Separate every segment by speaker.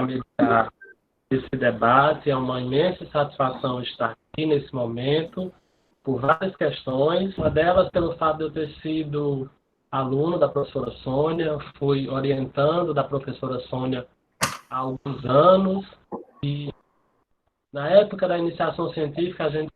Speaker 1: mediar esse debate. É uma imensa satisfação estar aqui nesse momento, por várias questões. Uma delas pelo fato de eu ter sido aluno da professora Sônia, fui orientando da professora Sônia há alguns anos, e na época da iniciação científica a gente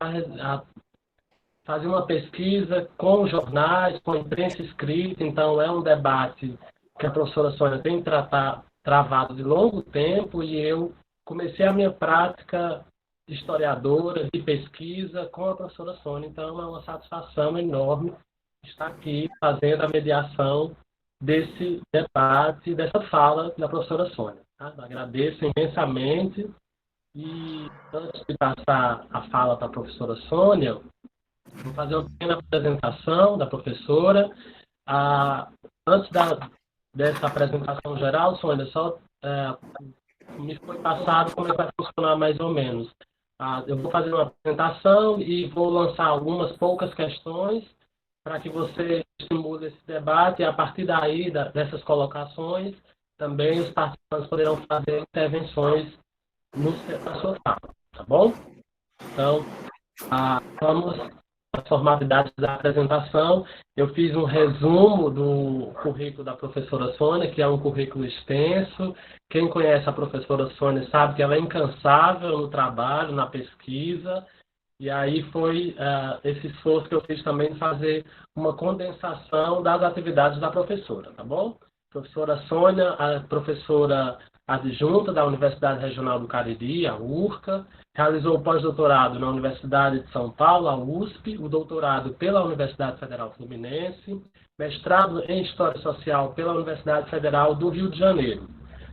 Speaker 1: fazia uma pesquisa com jornais, com imprensa escrita, então é um debate que a professora Sônia tem travado de longo tempo, e eu comecei a minha prática historiadora, de pesquisa, com a professora Sônia. Então é uma satisfação enorme estar aqui fazendo a mediação desse debate, dessa fala da professora Sônia. Tá? Agradeço imensamente, e antes de passar a fala para a professora Sônia, vou fazer uma pequena apresentação da professora. Antes dessa apresentação geral, Sônia, só me foi passado como é que vai funcionar mais ou menos. Eu vou fazer uma apresentação e vou lançar algumas poucas questões para que você estimule esse debate, e a partir daí, dessas colocações, também os participantes poderão fazer intervenções na sua fala, tá bom? Então, vamos às formalidades da apresentação. Eu fiz um resumo do currículo da professora Sônia, que é um currículo extenso. Quem conhece a professora Sônia sabe que ela é incansável no trabalho, na pesquisa, e aí foi esse esforço que eu fiz também de fazer uma condensação das atividades da professora, tá bom? Professora Sônia, a professora adjunta da Universidade Regional do Cariri, a URCA, realizou o pós-doutorado na Universidade de São Paulo, a USP, o doutorado pela Universidade Federal Fluminense, mestrado em História Social pela Universidade Federal do Rio de Janeiro.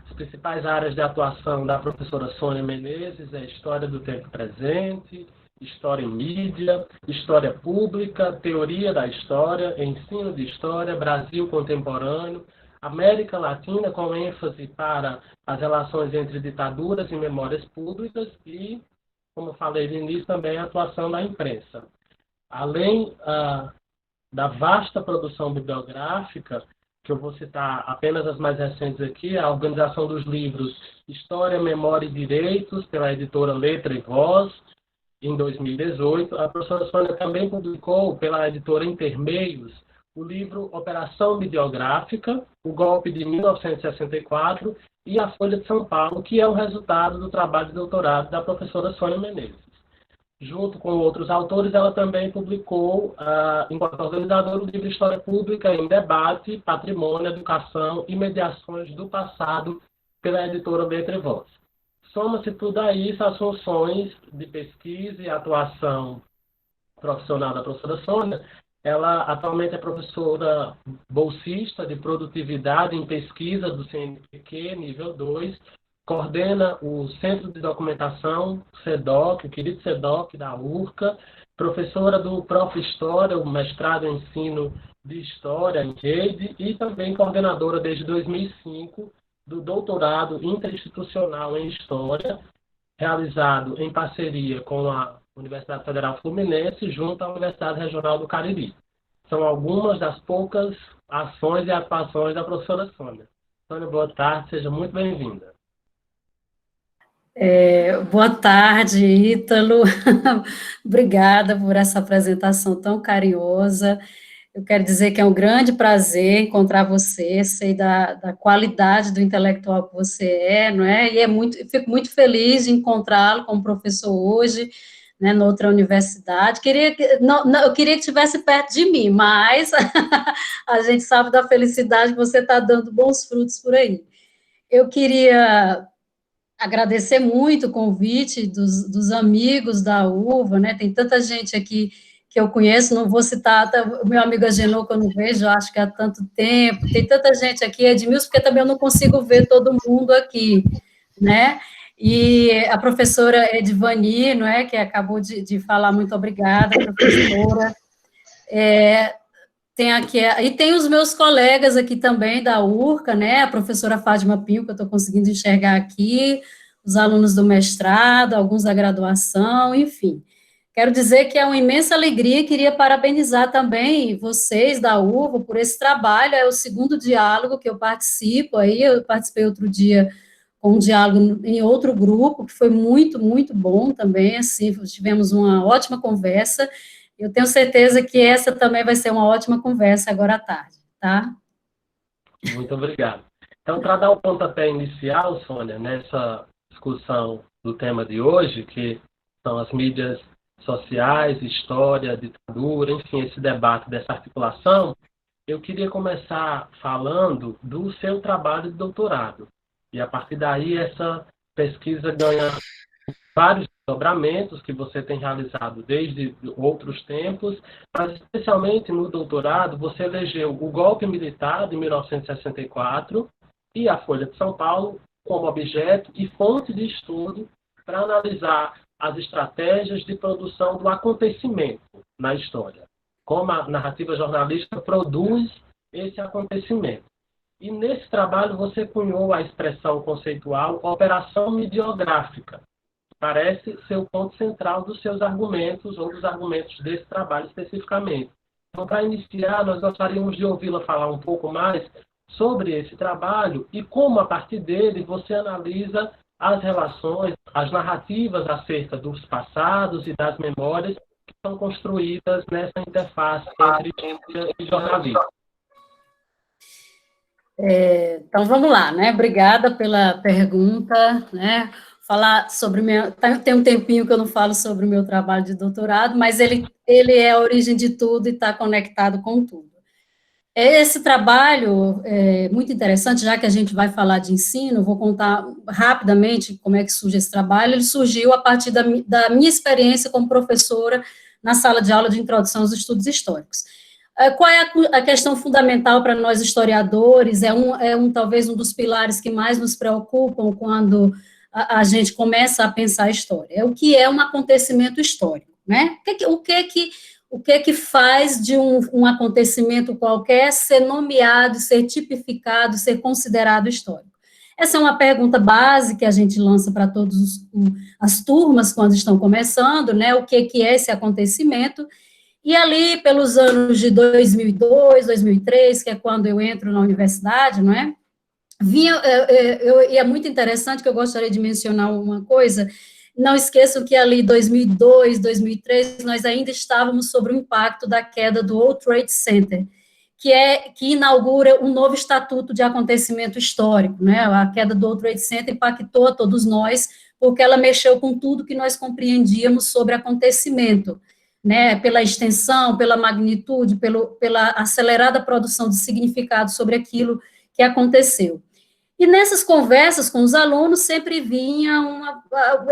Speaker 1: As principais áreas de atuação da professora Sônia Menezes é História do Tempo Presente, História em Mídia, História Pública, Teoria da História, Ensino de História, Brasil Contemporâneo, América Latina, com ênfase para as relações entre ditaduras e memórias públicas e, como falei no início, também a atuação da imprensa. Além da vasta produção bibliográfica, que eu vou citar apenas as mais recentes aqui, a organização dos livros História, Memória e Direitos, pela editora Letra e Voz, em 2018. A professora Sônia também publicou, pela editora Intermeios, o livro Operação Bibliográfica, o golpe de 1964, e a Folha de São Paulo, que é o resultado do trabalho de doutorado da professora Sônia Menezes. Junto com outros autores, ela também publicou, enquanto organizadora, o livro História Pública em Debate, Patrimônio, Educação e Mediações do Passado, pela editora Letra e Voz. Soma-se tudo a isso as funções de pesquisa e atuação profissional da professora Sônia. Ela atualmente é professora bolsista de produtividade em pesquisa do CNPq, nível 2, coordena o Centro de Documentação, CEDOC, o querido CEDOC da URCA, professora do Prof. História, o mestrado em Ensino de História em Rede, e também coordenadora desde 2005 do doutorado interinstitucional em História, realizado em parceria com a Universidade Federal Fluminense, junto à Universidade Regional do Cariri. São algumas das poucas ações e atuações da professora Sônia. Sônia, boa tarde, seja muito bem-vinda.
Speaker 2: Boa tarde, Ítalo. Obrigada por essa apresentação tão carinhosa. Eu quero dizer que é um grande prazer encontrar você, sei da qualidade do intelectual que você é, não é? E fico muito feliz de encontrá-lo como professor hoje, né, noutra universidade. Eu queria que estivesse perto de mim, mas a gente sabe da felicidade que você está dando bons frutos por aí. Eu queria agradecer muito o convite dos amigos da UVA, né? Tem tanta gente aqui que eu conheço, não vou citar o meu amigo Agenor, que eu não vejo, acho que há tanto tempo, tem tanta gente aqui, Edmilson, porque também eu não consigo ver todo mundo aqui, né? E a professora Edvani, não é, que acabou de falar, muito obrigada, professora. Tem aqui, e tem os meus colegas aqui também da URCA, né, a professora Fátima Pinho, que eu estou conseguindo enxergar aqui, os alunos do mestrado, alguns da graduação, enfim. Quero dizer que é uma imensa alegria, queria parabenizar também vocês da UVA por esse trabalho, é o segundo diálogo que eu participo, aí eu participei outro dia com um diálogo em outro grupo, que foi muito, muito bom também, assim, tivemos uma ótima conversa. Eu tenho certeza que essa também vai ser uma ótima conversa agora à tarde, tá?
Speaker 1: Muito obrigado. Então, para dar o pontapé inicial, Sônia, nessa discussão do tema de hoje, que são as mídias sociais, história, ditadura, enfim, esse debate dessa articulação, eu queria começar falando do seu trabalho de doutorado. E, a partir daí, essa pesquisa ganha vários desdobramentos que você tem realizado desde outros tempos, mas especialmente no doutorado, você elegeu o golpe militar de 1964 e a Folha de São Paulo como objeto e fonte de estudo para analisar as estratégias de produção do acontecimento na história. Como a narrativa jornalística produz esse acontecimento. E nesse trabalho você cunhou a expressão conceitual operação midiográfica. Parece ser o ponto central dos seus argumentos, ou dos argumentos desse trabalho especificamente. Então, para iniciar, nós gostaríamos de ouvi-la falar um pouco mais sobre esse trabalho e como, a partir dele, você analisa as relações, as narrativas acerca dos passados e das memórias que são construídas nessa interface entre ciência e jornalismo.
Speaker 2: Então, vamos lá, né? Obrigada pela pergunta, né? Falar sobre tem um tempinho que eu não falo sobre o meu trabalho de doutorado, mas ele é a origem de tudo e está conectado com tudo. Esse trabalho é muito interessante, já que a gente vai falar de ensino, vou contar rapidamente como é que surge esse trabalho. Ele surgiu a partir da minha experiência como professora na sala de aula de introdução aos estudos históricos. Qual é a questão fundamental para nós historiadores? Talvez um dos pilares que mais nos preocupam quando a gente começa a pensar a história. É o que é um acontecimento histórico, né? O que faz de um acontecimento qualquer ser nomeado, ser tipificado, ser considerado histórico? Essa é uma pergunta básica que a gente lança para todas as turmas quando estão começando, né? O que é esse acontecimento? E ali, pelos anos de 2002, 2003, que é quando eu entro na universidade, não é? E é muito interessante que eu gostaria de mencionar uma coisa. Não esqueçam que ali, 2002, 2003, nós ainda estávamos sobre o impacto da queda do World Trade Center, que inaugura um novo estatuto de acontecimento histórico, né? A queda do World Trade Center impactou a todos nós, porque ela mexeu com tudo que nós compreendíamos sobre acontecimento, né, pela extensão, pela magnitude, pela acelerada produção de significado sobre aquilo que aconteceu. E nessas conversas com os alunos, sempre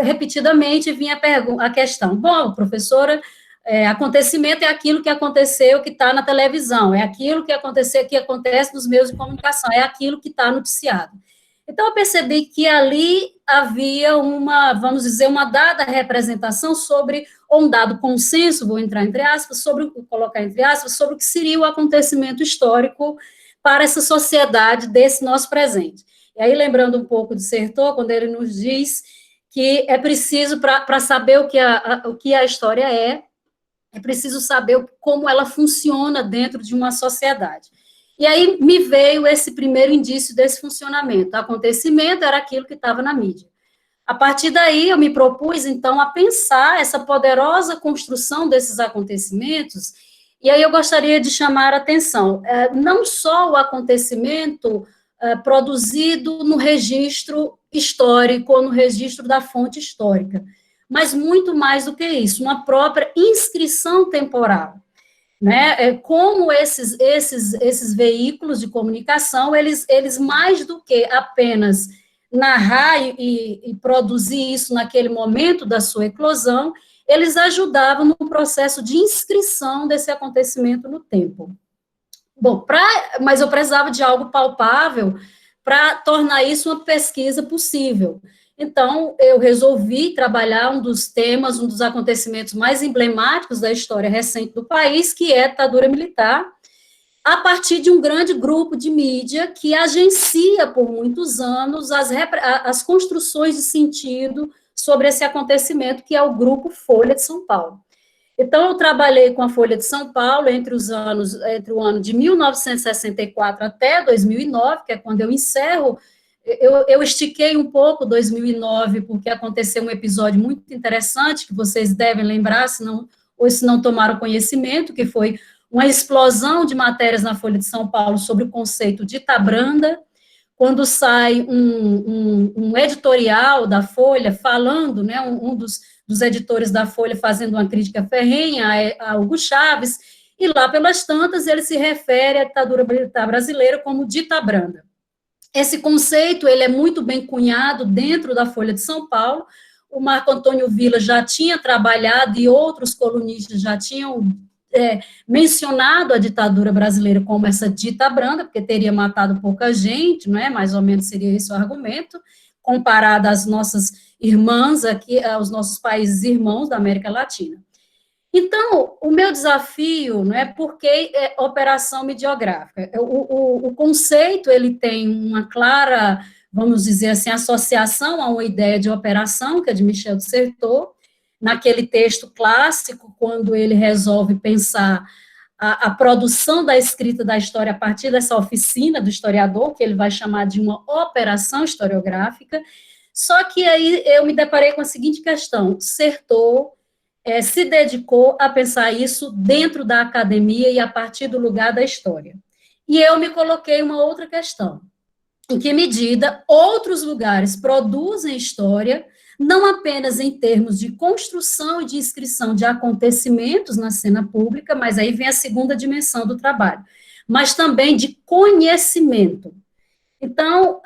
Speaker 2: repetidamente vinha a questão, bom, professora, acontecimento é aquilo que aconteceu, que está na televisão, é aquilo que aconteceu, que acontece nos meios de comunicação, é aquilo que está noticiado. Então, eu percebi que ali havia vamos dizer, uma dada representação sobre, ou um dado consenso, vou entrar entre aspas, colocar entre aspas, sobre o que seria o acontecimento histórico para essa sociedade desse nosso presente. E aí, lembrando um pouco de Sertor, quando ele nos diz que é preciso, para saber o que a história é preciso saber como ela funciona dentro de uma sociedade. E aí me veio esse primeiro indício desse funcionamento. O acontecimento era aquilo que estava na mídia. A partir daí, eu me propus, então, a pensar essa poderosa construção desses acontecimentos, e aí eu gostaria de chamar a atenção, não só o acontecimento produzido no registro histórico, ou no registro da fonte histórica, mas muito mais do que isso, uma própria inscrição temporal. Né? Como esses veículos de comunicação, eles mais do que apenas narrar e produzir isso naquele momento da sua eclosão, eles ajudavam no processo de inscrição desse acontecimento no tempo. Bom, mas eu precisava de algo palpável para tornar isso uma pesquisa possível. Então, eu resolvi trabalhar um dos temas, um dos acontecimentos mais emblemáticos da história recente do país, que é a ditadura militar, a partir de um grande grupo de mídia que agencia por muitos anos as construções de sentido sobre esse acontecimento, que é o Grupo Folha de São Paulo. Então, eu trabalhei com a Folha de São Paulo entre o ano de 1964 até 2009, que é quando eu encerro eu estiquei um pouco 2009, porque aconteceu um episódio muito interessante, que vocês devem lembrar, se não tomaram conhecimento, que foi uma explosão de matérias na Folha de São Paulo sobre o conceito de Itabranda, quando sai um editorial da Folha falando, né, um dos editores da Folha fazendo uma crítica ferrenha a Hugo Chávez, e lá pelas tantas ele se refere à ditadura militar brasileira como Ditabranda. Esse conceito, ele é muito bem cunhado dentro da Folha de São Paulo. O Marco Antônio Villa já tinha trabalhado e outros colunistas já tinham mencionado a ditadura brasileira como essa Ditabranda, porque teria matado pouca gente, não é? Mais ou menos seria esse o argumento, comparado às nossas irmãs aqui, aos nossos países irmãos da América Latina. Então, o meu desafio, não é porque operação midiográfica. O conceito, ele tem uma clara, vamos dizer assim, associação a uma ideia de operação, que é de Michel de Certeau, naquele texto clássico, quando ele resolve pensar a produção da escrita da história a partir dessa oficina do historiador, que ele vai chamar de uma operação historiográfica. Só que aí eu me deparei com a seguinte questão: Certeau se dedicou a pensar isso dentro da academia e a partir do lugar da história. E eu me coloquei uma outra questão: em que medida outros lugares produzem história, não apenas em termos de construção e de inscrição de acontecimentos na cena pública, mas aí vem a segunda dimensão do trabalho, mas também de conhecimento. Então,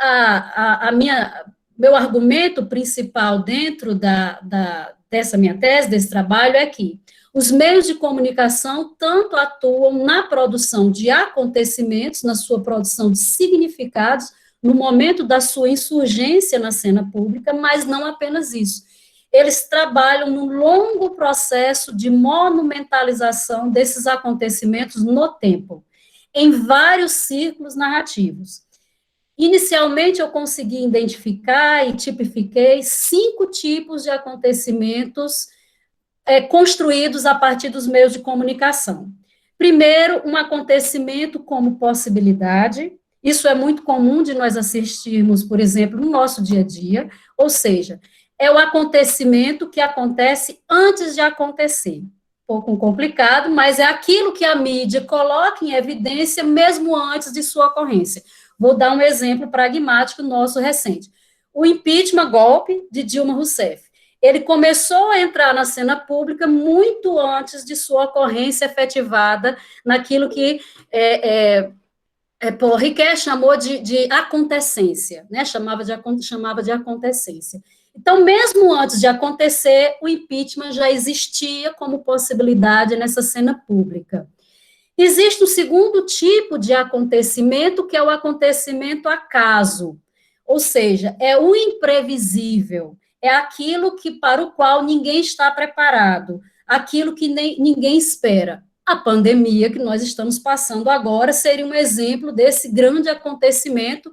Speaker 2: meu argumento principal dentro dessa minha tese, desse trabalho, é que os meios de comunicação tanto atuam na produção de acontecimentos, na sua produção de significados, no momento da sua insurgência na cena pública, mas não apenas isso. Eles trabalham num longo processo de monumentalização desses acontecimentos no tempo, em vários círculos narrativos. Inicialmente, eu consegui identificar e tipifiquei 5 tipos de acontecimentos construídos a partir dos meios de comunicação. Primeiro, um acontecimento como possibilidade. Isso é muito comum de nós assistirmos, por exemplo, no nosso dia a dia, ou seja, é o acontecimento que acontece antes de acontecer. Um pouco complicado, mas é aquilo que a mídia coloca em evidência mesmo antes de sua ocorrência. Vou dar um exemplo pragmático nosso recente. O impeachment, golpe de Dilma Rousseff. Ele começou a entrar na cena pública muito antes de sua ocorrência efetivada naquilo que Paul Ricoeur chamou de acontecência, né? chamava de acontecência. Então, mesmo antes de acontecer, o impeachment já existia como possibilidade nessa cena pública. Existe um segundo tipo de acontecimento, que é o acontecimento acaso, ou seja, é o imprevisível, é aquilo para o qual ninguém está preparado, aquilo que ninguém espera. A pandemia que nós estamos passando agora seria um exemplo desse grande acontecimento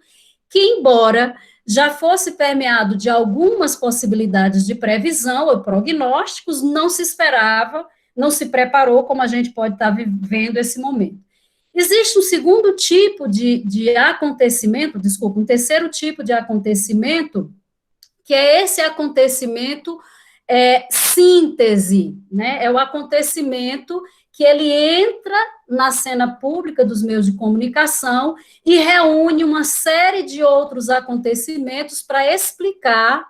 Speaker 2: que, embora já fosse permeado de algumas possibilidades de previsão ou prognósticos, não se esperava, não se preparou como a gente pode estar vivendo esse momento. Existe um segundo tipo de acontecimento, um terceiro tipo de acontecimento, que é esse acontecimento síntese, né? É o acontecimento que ele entra na cena pública dos meios de comunicação e reúne uma série de outros acontecimentos para explicar,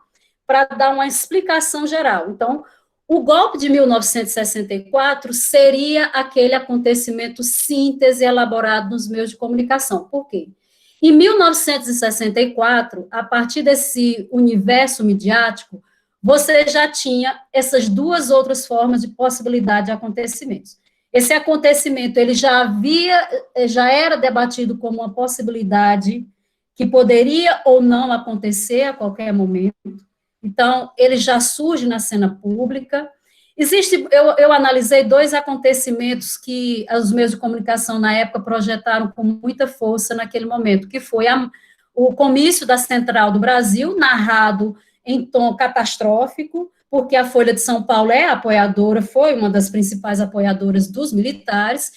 Speaker 2: para dar uma explicação geral. Então, o golpe de 1964 seria aquele acontecimento síntese elaborado nos meios de comunicação. Por quê? Em 1964, a partir desse universo midiático, você já tinha essas duas outras formas de possibilidade de acontecimentos. Esse acontecimento, ele já era debatido como uma possibilidade que poderia ou não acontecer a qualquer momento. Então, ele já surge na cena pública. Eu analisei 2 acontecimentos que os meios de comunicação, na época, projetaram com muita força naquele momento, que foi o comício da Central do Brasil, narrado em tom catastrófico, porque a Folha de São Paulo foi uma das principais apoiadoras dos militares,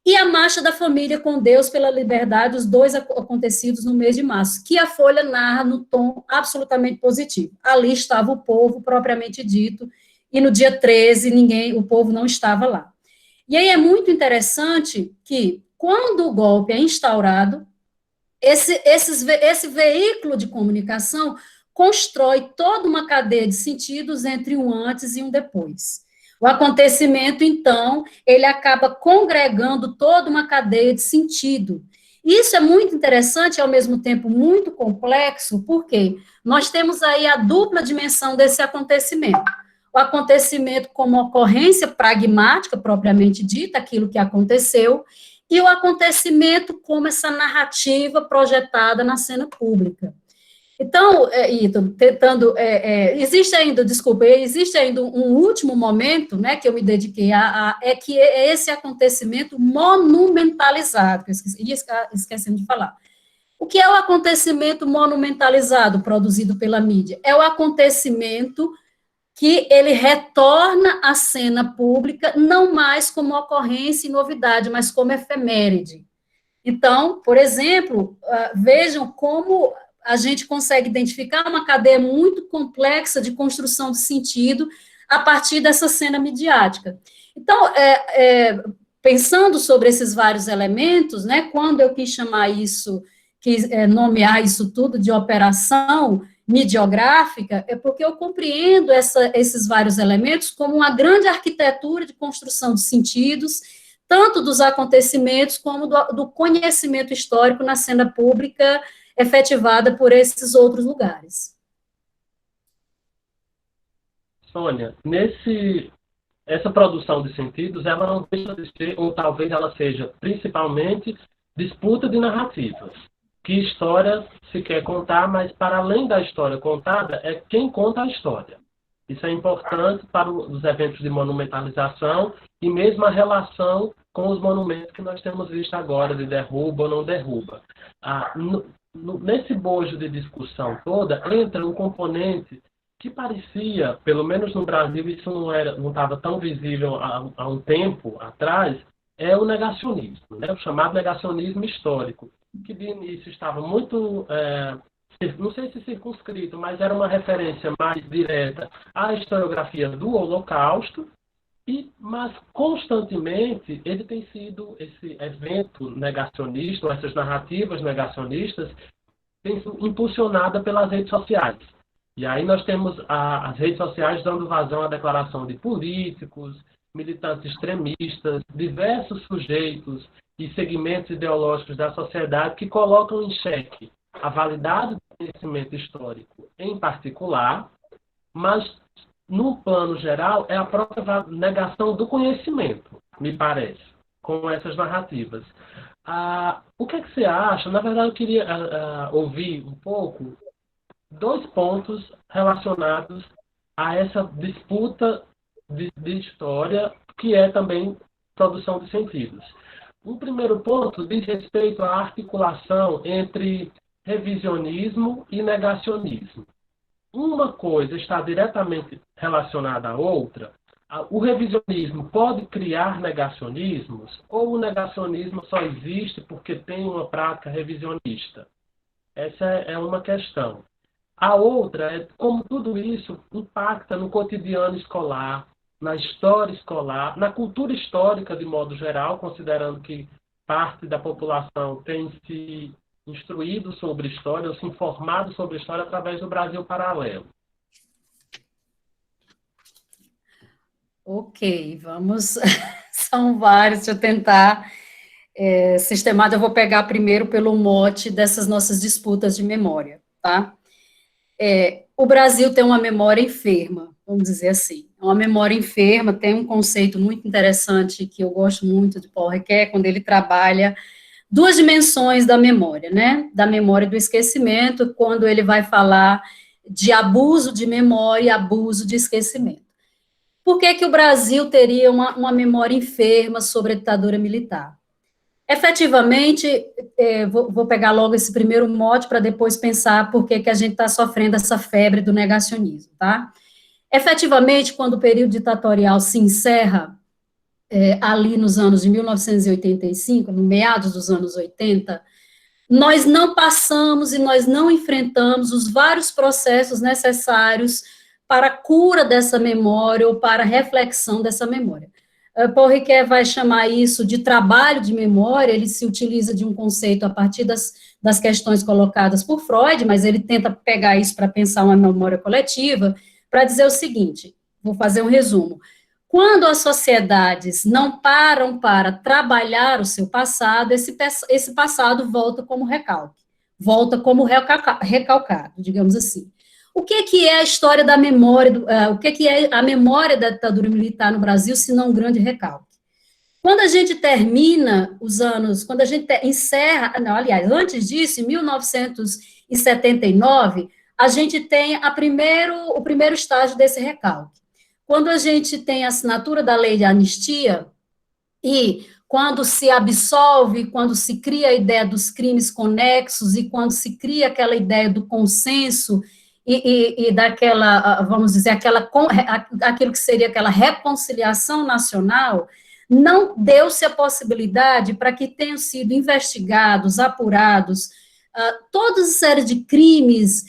Speaker 2: e a Marcha da Família com Deus pela Liberdade, os dois acontecidos no mês de março, que a Folha narra no tom absolutamente positivo. Ali estava o povo, propriamente dito, e no dia 13, o povo não estava lá. E aí é muito interessante que, quando o golpe é instaurado, esse veículo de comunicação constrói toda uma cadeia de sentidos entre um antes e um depois. O acontecimento, então, ele acaba congregando toda uma cadeia de sentido. Isso é muito interessante e, ao mesmo tempo, muito complexo, porque nós temos aí a dupla dimensão desse acontecimento. O acontecimento como ocorrência pragmática, propriamente dita, aquilo que aconteceu, e o acontecimento como essa narrativa projetada na cena pública. Então, Ítalo, tentando, existe ainda um último momento, né, que eu me dediquei é que é esse acontecimento monumentalizado, que eu esquecendo de falar. O que é o acontecimento monumentalizado produzido pela mídia? É o acontecimento que ele retorna à cena pública, não mais como ocorrência e novidade, mas como efeméride. Então, por exemplo, vejam como a gente consegue identificar uma cadeia muito complexa de construção de sentido a partir dessa cena midiática. Então, pensando sobre esses vários elementos, né, quando eu quis chamar isso, nomear isso tudo de operação midiográfica, é porque eu compreendo esses vários elementos como uma grande arquitetura de construção de sentidos, tanto dos acontecimentos como do conhecimento histórico na cena pública efetivada por esses outros lugares.
Speaker 1: Sônia, essa produção de sentidos, ela não deixa de ser, ou talvez ela seja principalmente, disputa de narrativas. Que história se quer contar, mas para além da história contada, é quem conta a história. Isso é importante para os eventos de monumentalização e mesmo a relação com os monumentos que nós temos visto agora, de derruba ou não derruba. Nesse bojo de discussão toda, entra um componente que parecia, pelo menos no Brasil, isso não estava tão visível há um tempo atrás, é o negacionismo, né? O chamado negacionismo histórico, que de início estava muito, não sei se circunscrito, mas era uma referência mais direta à historiografia do Holocausto, mas constantemente ele tem sido, esse evento negacionista, ou essas narrativas negacionistas, tem sido impulsionada pelas redes sociais. E aí nós temos as redes sociais dando vazão à declaração de políticos, militantes extremistas, diversos sujeitos e segmentos ideológicos da sociedade que colocam em xeque a validade do conhecimento histórico em particular, mas, no plano geral, é a própria negação do conhecimento, me parece, com essas narrativas. O que é que você acha? Na verdade, eu queria ouvir um pouco dois pontos relacionados a essa disputa de história, que é também produção de sentidos. Um primeiro ponto diz respeito à articulação entre revisionismo e negacionismo. Uma coisa está diretamente relacionada à outra. O revisionismo pode criar negacionismos ou o negacionismo só existe porque tem uma prática revisionista? Essa é uma questão. A outra é como tudo isso impacta no cotidiano escolar, na história escolar, na cultura histórica de modo geral, considerando que parte da população tem se instruído sobre história, ou se informado sobre história através do Brasil Paralelo.
Speaker 2: Ok, vamos... São vários, deixa eu tentar sistematizar. Eu vou pegar primeiro pelo mote dessas nossas disputas de memória, tá? O Brasil tem uma memória enferma, vamos dizer assim. Uma memória enferma tem um conceito muito interessante que eu gosto muito de Paul Ricoeur, quando ele trabalha duas dimensões da memória, né? Da memória e do esquecimento, quando ele vai falar de abuso de memória e abuso de esquecimento. Por que que o Brasil teria uma memória enferma sobre a ditadura militar? Efetivamente, vou pegar logo esse primeiro mote para depois pensar por que a gente está sofrendo essa febre do negacionismo, tá? Efetivamente, quando o período ditatorial se encerra, ali nos anos de 1985, no meados dos anos 80, nós não passamos e nós não enfrentamos os vários processos necessários para a cura dessa memória ou para a reflexão dessa memória. Paul Ricoeur vai chamar isso de trabalho de memória, ele se utiliza de um conceito a partir das questões colocadas por Freud, mas ele tenta pegar isso para pensar uma memória coletiva, para dizer o seguinte, vou fazer um resumo. Quando as sociedades não param para trabalhar o seu passado, esse passado volta como recalque, volta como recalcado, digamos assim. O que é a história da memória, o que é a memória da ditadura militar no Brasil, se não um grande recalque? Quando a gente termina os anos, quando a gente encerra, não, aliás, antes disso, em 1979, a gente tem o primeiro estágio desse recalque. Quando a gente tem a assinatura da lei de anistia, e quando se absolve, quando se cria a ideia dos crimes conexos, e quando se cria aquela ideia do consenso, e daquela, vamos dizer, aquilo que seria aquela reconciliação nacional, não deu-se a possibilidade para que tenham sido investigados, apurados, toda a série de crimes,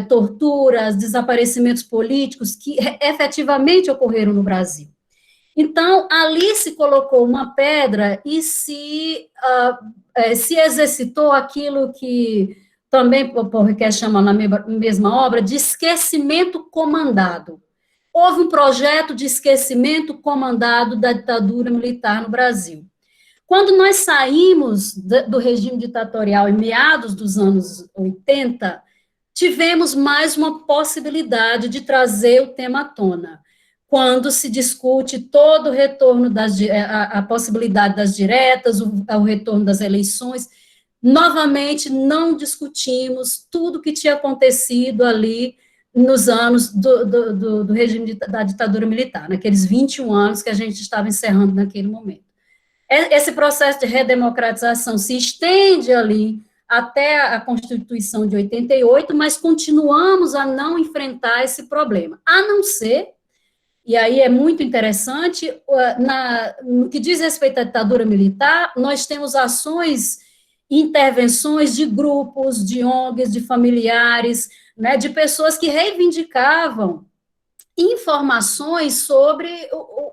Speaker 2: torturas, desaparecimentos políticos que efetivamente ocorreram no Brasil. Então, ali se colocou uma pedra e se exercitou aquilo que também Paul Ricoeur chama na mesma obra de esquecimento comandado. Houve um projeto de esquecimento comandado da ditadura militar no Brasil. Quando nós saímos do regime ditatorial em meados dos anos 80, tivemos mais uma possibilidade de trazer o tema à tona, quando se discute todo o retorno a possibilidade das diretas, o retorno das eleições. Novamente, não discutimos tudo o que tinha acontecido ali nos anos do regime da ditadura militar, naqueles 21 anos que a gente estava encerrando naquele momento. Esse processo de redemocratização se estende ali até a Constituição de 88, mas continuamos a não enfrentar esse problema, a não ser, e aí é muito interessante, no que diz respeito à ditadura militar, nós temos ações, intervenções de grupos, de ONGs, de familiares, né, de pessoas que reivindicavam informações sobre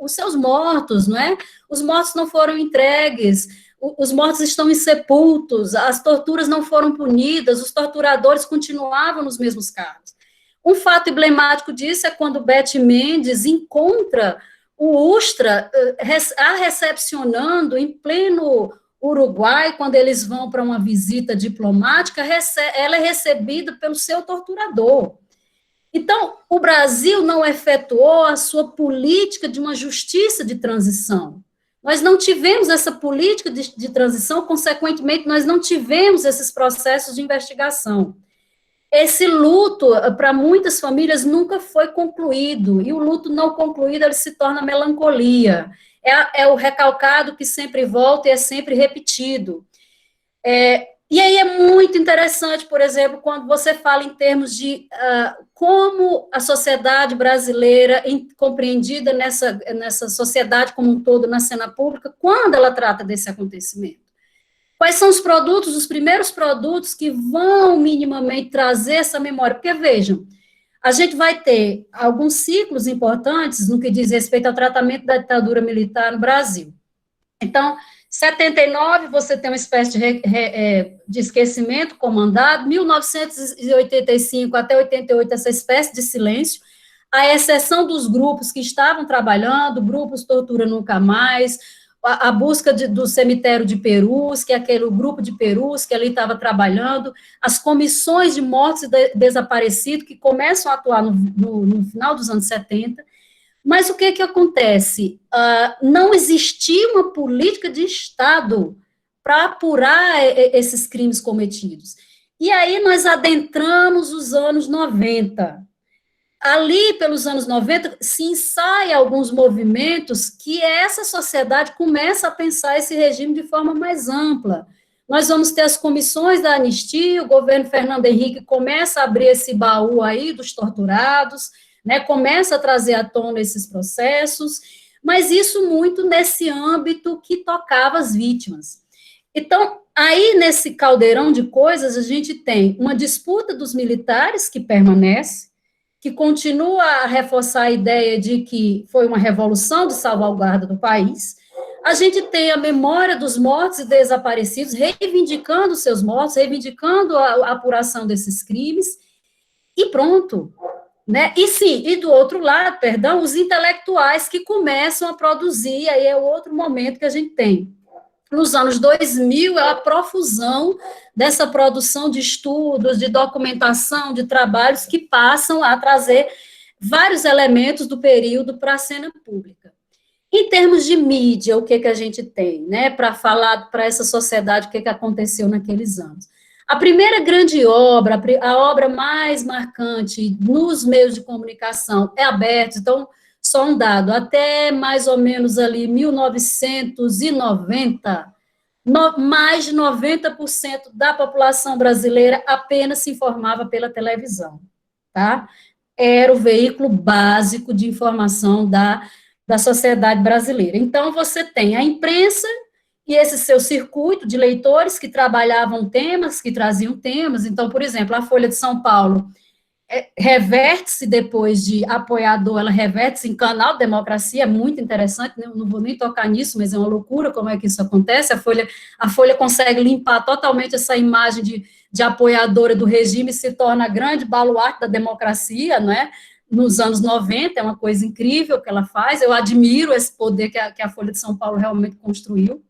Speaker 2: os seus mortos, não é? Os mortos não foram entregues, os mortos estão insepultos, as torturas não foram punidas, os torturadores continuavam nos mesmos cargos. Um fato emblemático disso é quando Beth Mendes encontra o Ustra a recepcionando em pleno Uruguai, quando eles vão para uma visita diplomática, ela é recebida pelo seu torturador. Então, o Brasil não efetuou a sua política de uma justiça de transição. Nós não tivemos essa política de transição, consequentemente, nós não tivemos esses processos de investigação. Esse luto, para muitas famílias, nunca foi concluído, e o luto não concluído, ele se torna melancolia. É o recalcado que sempre volta e é sempre repetido. E aí é muito interessante, por exemplo, quando você fala em termos de como a sociedade brasileira, compreendida nessa sociedade como um todo, na cena pública, quando ela trata desse acontecimento. Quais são os produtos, os primeiros produtos que vão minimamente trazer essa memória? Porque, vejam, a gente vai ter alguns ciclos importantes no que diz respeito ao tratamento da ditadura militar no Brasil. Então, 79, você tem uma espécie de esquecimento comandado, 1985 até 88, essa espécie de silêncio, à exceção dos grupos que estavam trabalhando, grupos Tortura Nunca Mais, a busca do cemitério de Perus, que é aquele grupo de Perus que ali estava trabalhando, as comissões de mortos e desaparecidos que começam a atuar no final dos anos 70, mas o que acontece? Não existia uma política de Estado para apurar esses crimes cometidos. E aí nós adentramos os anos 90. Ali, pelos anos 90, se ensaia alguns movimentos que essa sociedade começa a pensar esse regime de forma mais ampla. Nós vamos ter as comissões da anistia, o governo Fernando Henrique começa a abrir esse baú aí dos torturados, né, começa a trazer à tona esses processos, mas isso muito nesse âmbito que tocava as vítimas. Então, aí nesse caldeirão de coisas, a gente tem uma disputa dos militares que permanece, que continua a reforçar a ideia de que foi uma revolução de salvaguarda do país. A gente tem a memória dos mortos e desaparecidos, reivindicando seus mortos, reivindicando a apuração desses crimes, e pronto. Né? E sim, e do outro lado, perdão, os intelectuais que começam a produzir, aí é outro momento que a gente tem. Nos anos 2000, é a profusão dessa produção de estudos, de documentação, de trabalhos que passam a trazer vários elementos do período para a cena pública. Em termos de mídia, o que a gente tem, né, para falar para essa sociedade o que aconteceu naqueles anos? A primeira grande obra, a obra mais marcante nos meios de comunicação é Abertos, então, só um dado, até mais ou menos ali 1990, mais de 90% da população brasileira apenas se informava pela televisão, tá? Era o veículo básico de informação da sociedade brasileira. Então, você tem a imprensa e esse seu circuito de leitores que trabalhavam temas, que traziam temas. Então, por exemplo, a Folha de São Paulo reverte-se depois de apoiador, ela reverte-se em canal de democracia, é muito interessante, não vou nem tocar nisso, mas é uma loucura como é que isso acontece, a Folha consegue limpar totalmente essa imagem de apoiadora do regime, se torna a grande baluarte da democracia, não é? Nos anos 90, é uma coisa incrível que ela faz, eu admiro esse poder que a Folha de São Paulo realmente construiu.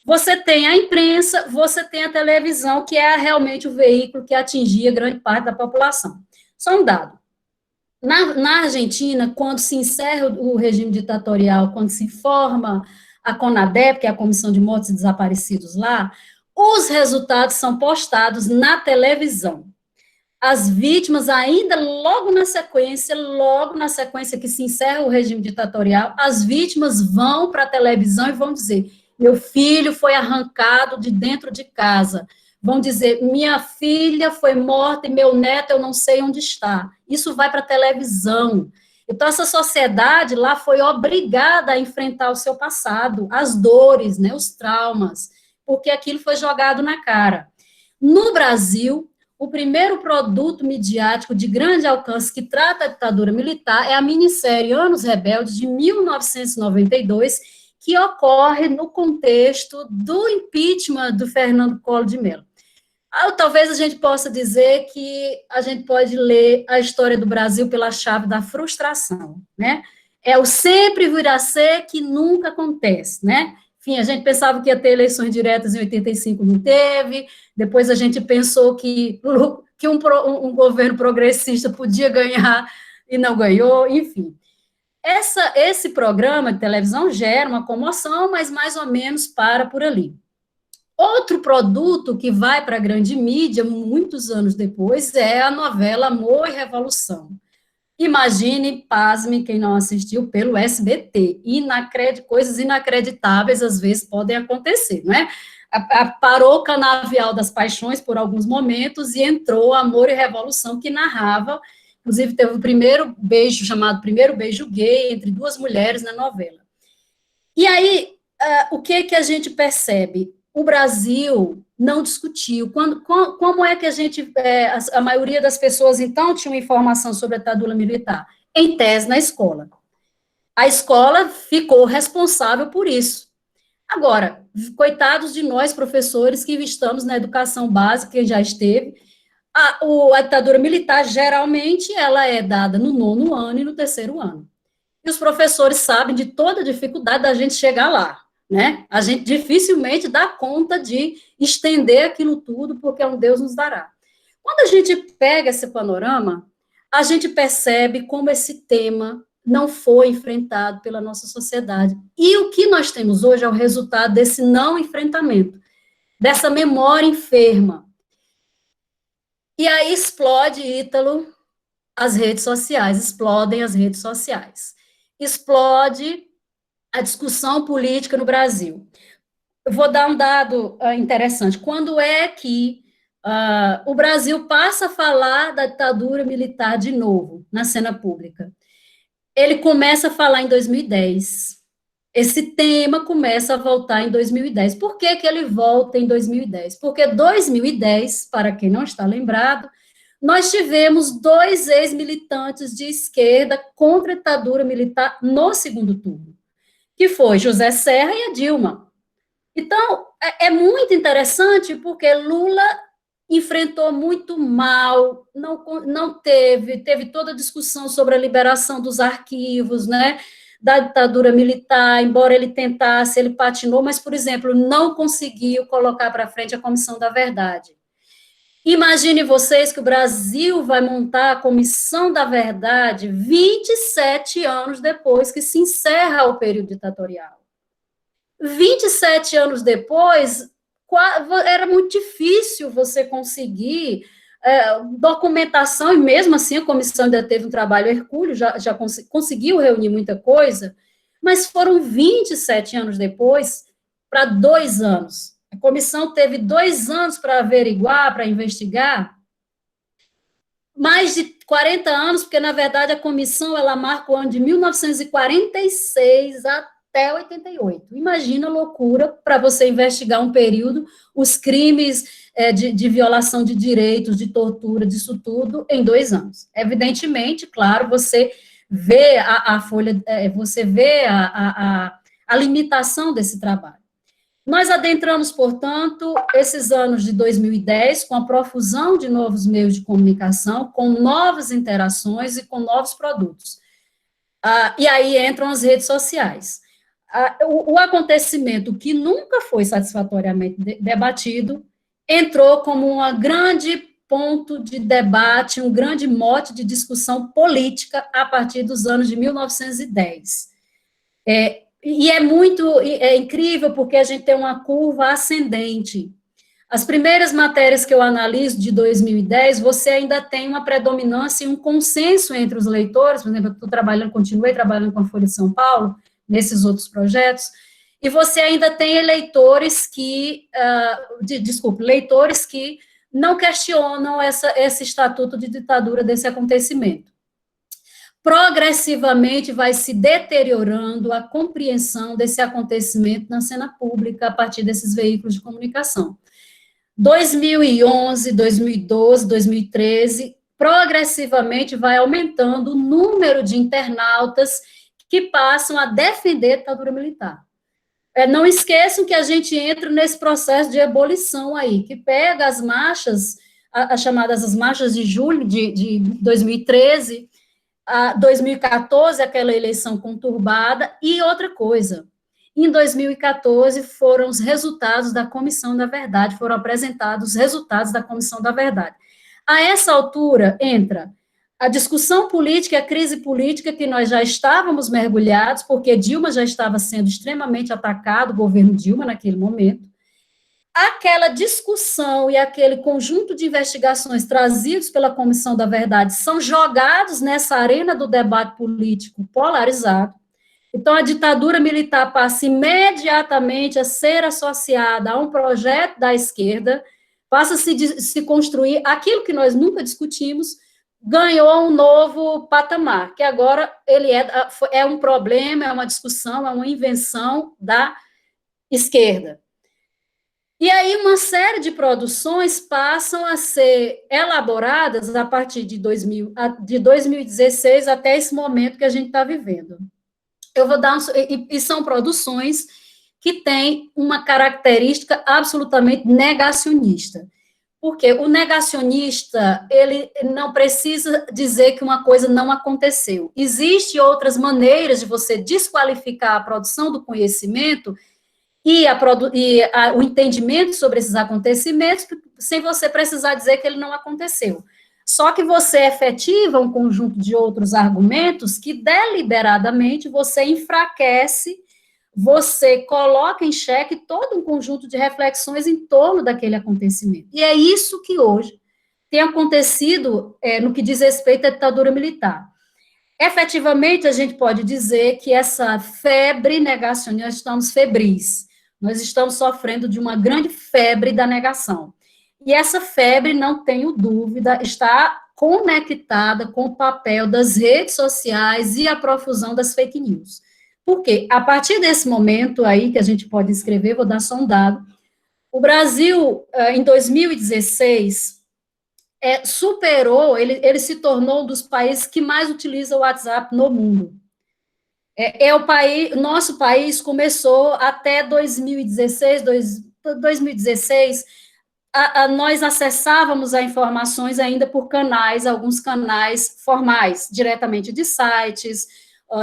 Speaker 2: Você tem a imprensa, você tem a televisão, que é realmente o veículo que atingia grande parte da população. Só um dado. Na Argentina, quando se encerra o regime ditatorial, quando se forma a CONADEP, que é a Comissão de Mortos e Desaparecidos lá, os resultados são postados na televisão. As vítimas, ainda logo na sequência que se encerra o regime ditatorial, as vítimas vão para a televisão e vão dizer: meu filho foi arrancado de dentro de casa. Vão dizer: minha filha foi morta e meu neto eu não sei onde está. Isso vai para a televisão. Então, essa sociedade lá foi obrigada a enfrentar o seu passado, as dores, né, os traumas, porque aquilo foi jogado na cara. No Brasil, o primeiro produto midiático de grande alcance que trata a ditadura militar é a minissérie Anos Rebeldes, de 1992, que ocorre no contexto do impeachment do Fernando Collor de Mello. Talvez a gente possa dizer que a gente pode ler a história do Brasil pela chave da frustração, né? É o sempre virá ser que nunca acontece, né? Enfim, a gente pensava que ia ter eleições diretas em 85, não teve, depois a gente pensou que um governo progressista podia ganhar e não ganhou, enfim. Esse programa de televisão gera uma comoção, mas mais ou menos para por ali. Outro produto que vai para a grande mídia, muitos anos depois, é a novela Amor e Revolução. Imagine, pasme, quem não assistiu, pelo SBT. Coisas inacreditáveis, às vezes, podem acontecer, não é? Parou o Canavial das Paixões por alguns momentos e entrou Amor e Revolução, que narrava, inclusive teve o primeiro beijo, chamado Primeiro Beijo Gay, entre duas mulheres na novela. E aí, o que a gente percebe? O Brasil não discutiu. Como é que a maioria das pessoas, então, tinha informação sobre a ditadura militar? Em tese, na escola. A escola ficou responsável por isso. Agora, coitados de nós, professores, que estamos na educação básica, quem já esteve, a ditadura militar, geralmente, ela é dada no 9º ano e no 3º ano. E os professores sabem de toda a dificuldade da gente chegar lá. Né? A gente dificilmente dá conta de estender aquilo tudo, porque um Deus nos dará. Quando a gente pega esse panorama, a gente percebe como esse tema não foi enfrentado pela nossa sociedade. E o que nós temos hoje é o resultado desse não enfrentamento, dessa memória enferma. E aí explode, Ítalo, as redes sociais, explodem as redes sociais. Explode a discussão política no Brasil. Eu vou dar um dado interessante. Quando é que o Brasil passa a falar da ditadura militar de novo na cena pública? ele começa a falar em 2010. Esse tema começa a voltar em 2010. Por que que ele volta em 2010? Porque 2010, para quem não está lembrado, nós tivemos 2 ex-militantes de esquerda contra a ditadura militar no segundo turno, que foi José Serra e a Dilma. Então, é muito interessante porque Lula enfrentou muito mal, não teve toda a discussão sobre a liberação dos arquivos, né, da ditadura militar, embora ele tentasse, ele patinou, mas, por exemplo, não conseguiu colocar para frente a Comissão da Verdade. Imagine vocês que o Brasil vai montar a Comissão da Verdade 27 anos depois que se encerra o período ditatorial. 27 anos depois, era muito difícil você conseguir documentação, e mesmo assim a comissão ainda teve um trabalho hercúleo, já conseguiu reunir muita coisa, mas foram 27 anos depois para 2 anos. A comissão teve 2 anos para averiguar, para investigar, mais de 40 anos, porque, na verdade, a comissão ela marca o ano de 1946 até 88. Imagina a loucura para você investigar um período, os crimes de violação de direitos, de tortura, disso tudo, em 2 anos. Evidentemente, claro, você vê a folha, você vê a limitação desse trabalho. Nós adentramos, portanto, esses anos de 2010 com a profusão de novos meios de comunicação, com novas interações e com novos produtos. E aí entram as redes sociais. O acontecimento que nunca foi satisfatoriamente debatido entrou como um grande ponto de debate, um grande mote de discussão política a partir dos anos de 1910. E é incrível porque a gente tem uma curva ascendente. As primeiras matérias que eu analiso de 2010, você ainda tem uma predominância e um consenso entre os leitores, por exemplo, eu continuei trabalhando com a Folha de São Paulo, nesses outros projetos, e você ainda tem leitores que não questionam esse estatuto de ditadura desse acontecimento. Progressivamente vai se deteriorando a compreensão desse acontecimento na cena pública a partir desses veículos de comunicação. 2011, 2012, 2013, progressivamente vai aumentando o número de internautas que passam a defender a ditadura militar. Não esqueçam que a gente entra nesse processo de ebulição aí, que pega as marchas, as chamadas as marchas de julho de 2013, 2014, aquela eleição conturbada, e outra coisa, em 2014 foram os resultados da Comissão da Verdade, foram apresentados os resultados da Comissão da Verdade. A essa altura entra a discussão política, a crise política que nós já estávamos mergulhados, porque Dilma já estava sendo extremamente atacado, o governo Dilma naquele momento, aquela discussão e aquele conjunto de investigações trazidos pela Comissão da Verdade são jogados nessa arena do debate político polarizado. Então, a ditadura militar passa imediatamente a ser associada a um projeto da esquerda, passa a se construir aquilo que nós nunca discutimos, ganhou um novo patamar, que agora ele é um problema, é uma discussão, é uma invenção da esquerda. E aí uma série de produções passam a ser elaboradas a partir de 2016 até esse momento que a gente está vivendo. Eu vou dar e são produções que têm uma característica absolutamente negacionista. Porque o negacionista, ele não precisa dizer que uma coisa não aconteceu. Existem outras maneiras de você desqualificar a produção do conhecimento e o entendimento sobre esses acontecimentos, sem você precisar dizer que ele não aconteceu. Só que você efetiva um conjunto de outros argumentos que, deliberadamente, você enfraquece, você coloca em xeque todo um conjunto de reflexões em torno daquele acontecimento. E é isso que hoje tem acontecido no que diz respeito à ditadura militar. Efetivamente, a gente pode dizer que essa febre negacionista, nós estamos febris, nós estamos sofrendo de uma grande febre da negação. E essa febre, não tenho dúvida, está conectada com o papel das redes sociais e a profusão das fake news. Por quê? A partir desse momento aí, que a gente pode escrever, vou dar só um dado, o Brasil, em 2016, superou, ele se tornou um dos países que mais utiliza o WhatsApp no mundo. Nosso país começou até 2016, nós acessávamos as informações ainda por canais, alguns canais formais, diretamente de sites,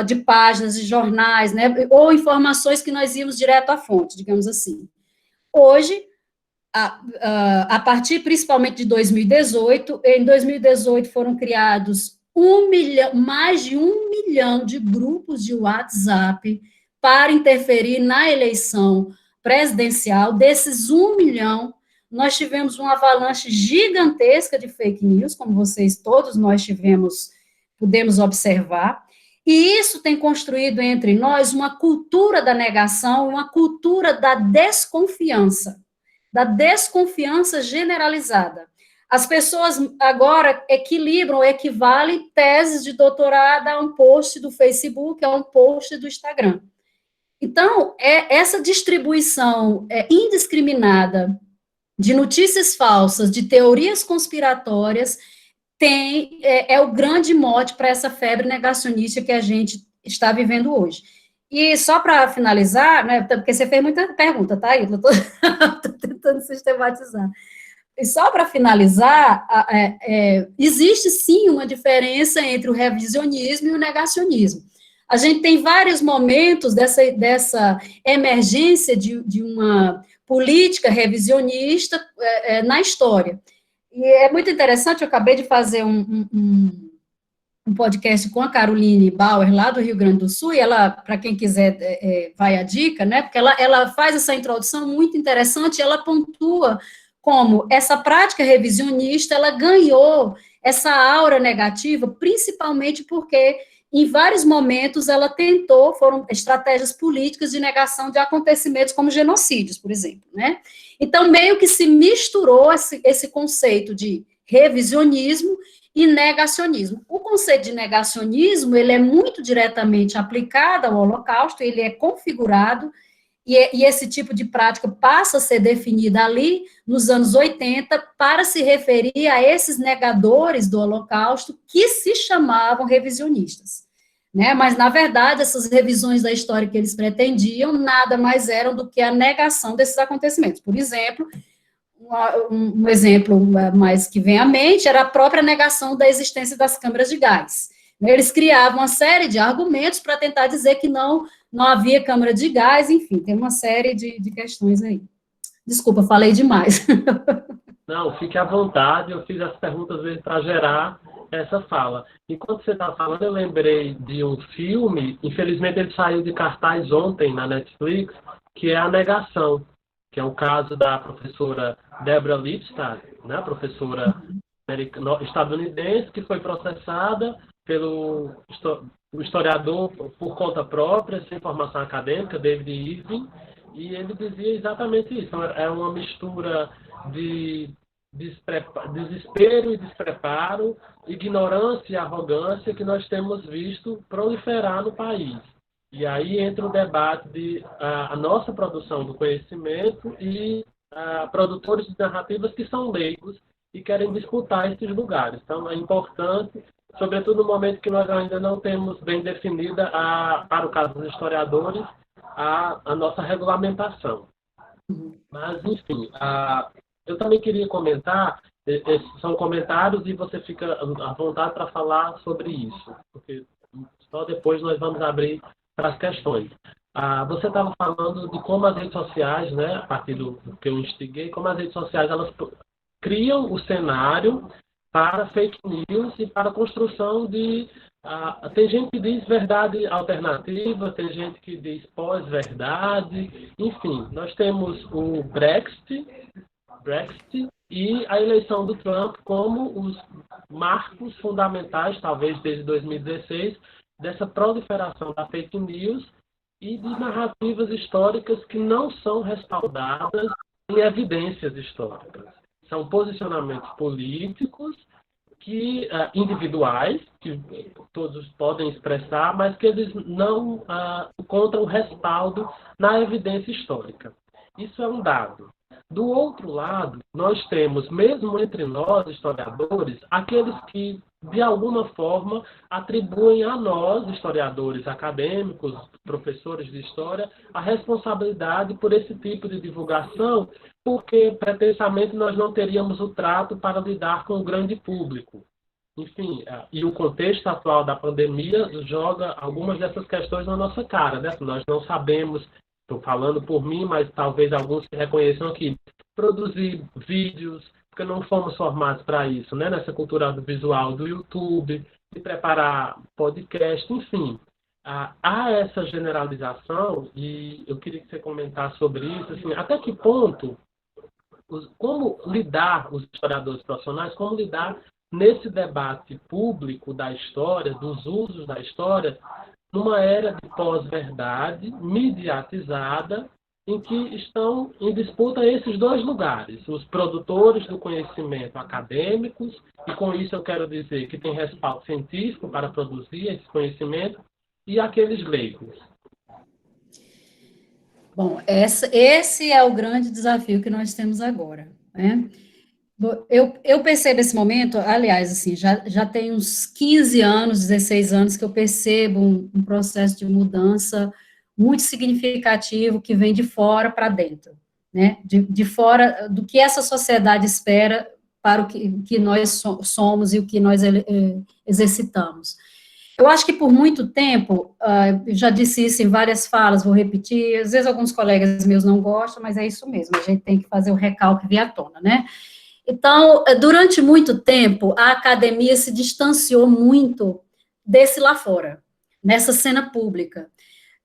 Speaker 2: de páginas de jornais, né, ou informações que nós íamos direto à fonte, digamos assim. Hoje, a partir principalmente de 2018, em 2018 foram criados mais de 1 milhão de grupos de WhatsApp para interferir na eleição presidencial. Desses 1 milhão, nós tivemos uma avalanche gigantesca de fake news, como todos nós pudemos observar, e isso tem construído entre nós uma cultura da negação, uma cultura da desconfiança generalizada. As pessoas agora equivalem teses de doutorado a um post do Facebook, a um post do Instagram. Então, essa distribuição indiscriminada de notícias falsas, de teorias conspiratórias, é o grande mote para essa febre negacionista que a gente está vivendo hoje. E só para finalizar, né, porque você fez muita pergunta, tá, Ítalo? Estou tentando sistematizar. E só para finalizar, existe sim uma diferença entre o revisionismo e o negacionismo. A gente tem vários momentos dessa emergência de uma política revisionista na história. E é muito interessante, eu acabei de fazer um podcast com a Caroline Bauer, lá do Rio Grande do Sul, e ela, para quem quiser, vai a dica, né, porque ela faz essa introdução muito interessante, ela pontua como essa prática revisionista, ela ganhou essa aura negativa, principalmente porque, em vários momentos, foram estratégias políticas de negação de acontecimentos como genocídios, por exemplo, né? Então, meio que se misturou esse conceito de revisionismo e negacionismo. O conceito de negacionismo, ele é muito diretamente aplicado ao Holocausto, ele é configurado, e esse tipo de prática passa a ser definida ali, nos anos 80, para se referir a esses negadores do Holocausto, que se chamavam revisionistas. Né? Mas, na verdade, essas revisões da história que eles pretendiam, nada mais eram do que a negação desses acontecimentos. Por exemplo, um exemplo mais que vem à mente era a própria negação da existência das câmaras de gás. Eles criavam uma série de argumentos para tentar dizer que não havia câmara de gás, enfim, tem uma série de questões aí. Desculpa, falei demais.
Speaker 1: Não, fique à vontade, eu fiz as perguntas mesmo para gerar essa fala. Enquanto você está falando, eu lembrei de um filme, infelizmente ele saiu de cartaz ontem na Netflix, que é A Negação, que é o caso da professora Deborah Lipstadt, né, professora estadunidense, que foi processada pelo historiador por conta própria, sem formação acadêmica, David Irving, e ele dizia exatamente isso. É uma mistura de desespero e despreparo, ignorância e arrogância que nós temos visto proliferar no país. E aí entra o debate de a nossa produção do conhecimento e produtores de narrativas que são leigos e querem disputar esses lugares. Então, é importante, sobretudo no momento que nós ainda não temos bem definida, para o caso dos historiadores, a nossa regulamentação. Mas, enfim, eu também queria comentar, esses são comentários e você fica à vontade para falar sobre isso, porque só depois nós vamos abrir para as questões. Você estava falando de como as redes sociais, né, a partir do que eu instiguei, como as redes sociais elas criam o cenário para fake news e para a construção de... tem gente que diz verdade alternativa, tem gente que diz pós-verdade, enfim, nós temos o Brexit e a eleição do Trump como os marcos fundamentais, talvez desde 2016, dessa proliferação da fake news e de narrativas históricas que não são respaldadas em evidências históricas. São posicionamentos políticos que individuais, que todos podem expressar, mas que eles não encontram respaldo na evidência histórica. Isso é um dado. Do outro lado, nós temos, mesmo entre nós, historiadores, aqueles que, de alguma forma, atribuem a nós, historiadores acadêmicos, professores de história, a responsabilidade por esse tipo de divulgação, porque, pretensamente, nós não teríamos o trato para lidar com o grande público. Enfim, e o contexto atual da pandemia joga algumas dessas questões na nossa cara, né? Nós não sabemos, estou falando por mim, mas talvez alguns se reconheçam aqui, produzir vídeos, porque não fomos formados para isso, né? Nessa cultura audiovisual do YouTube, de preparar podcast, enfim. Há essa generalização, e eu queria que você comentasse sobre isso, assim, até que ponto, como lidar, os historiadores profissionais, como lidar nesse debate público da história, dos usos da história, numa era de pós-verdade, mediatizada, em que estão em disputa esses dois lugares, os produtores do conhecimento acadêmicos, e com isso eu quero dizer que tem respaldo científico para produzir esse conhecimento, e aqueles leigos.
Speaker 2: Bom, esse é o grande desafio que nós temos agora, né? Eu percebo esse momento, aliás, assim, já tem uns 15 anos, 16 anos que eu percebo um processo de mudança muito significativo que vem de fora para dentro, né? De fora do que essa sociedade espera para o que nós somos e o que nós exercitamos. Eu acho que por muito tempo, já disse isso em várias falas, vou repetir, às vezes alguns colegas meus não gostam, mas é isso mesmo, a gente tem que fazer o recalque vir à tona, né? Então, durante muito tempo, a academia se distanciou muito desse lá fora, nessa cena pública.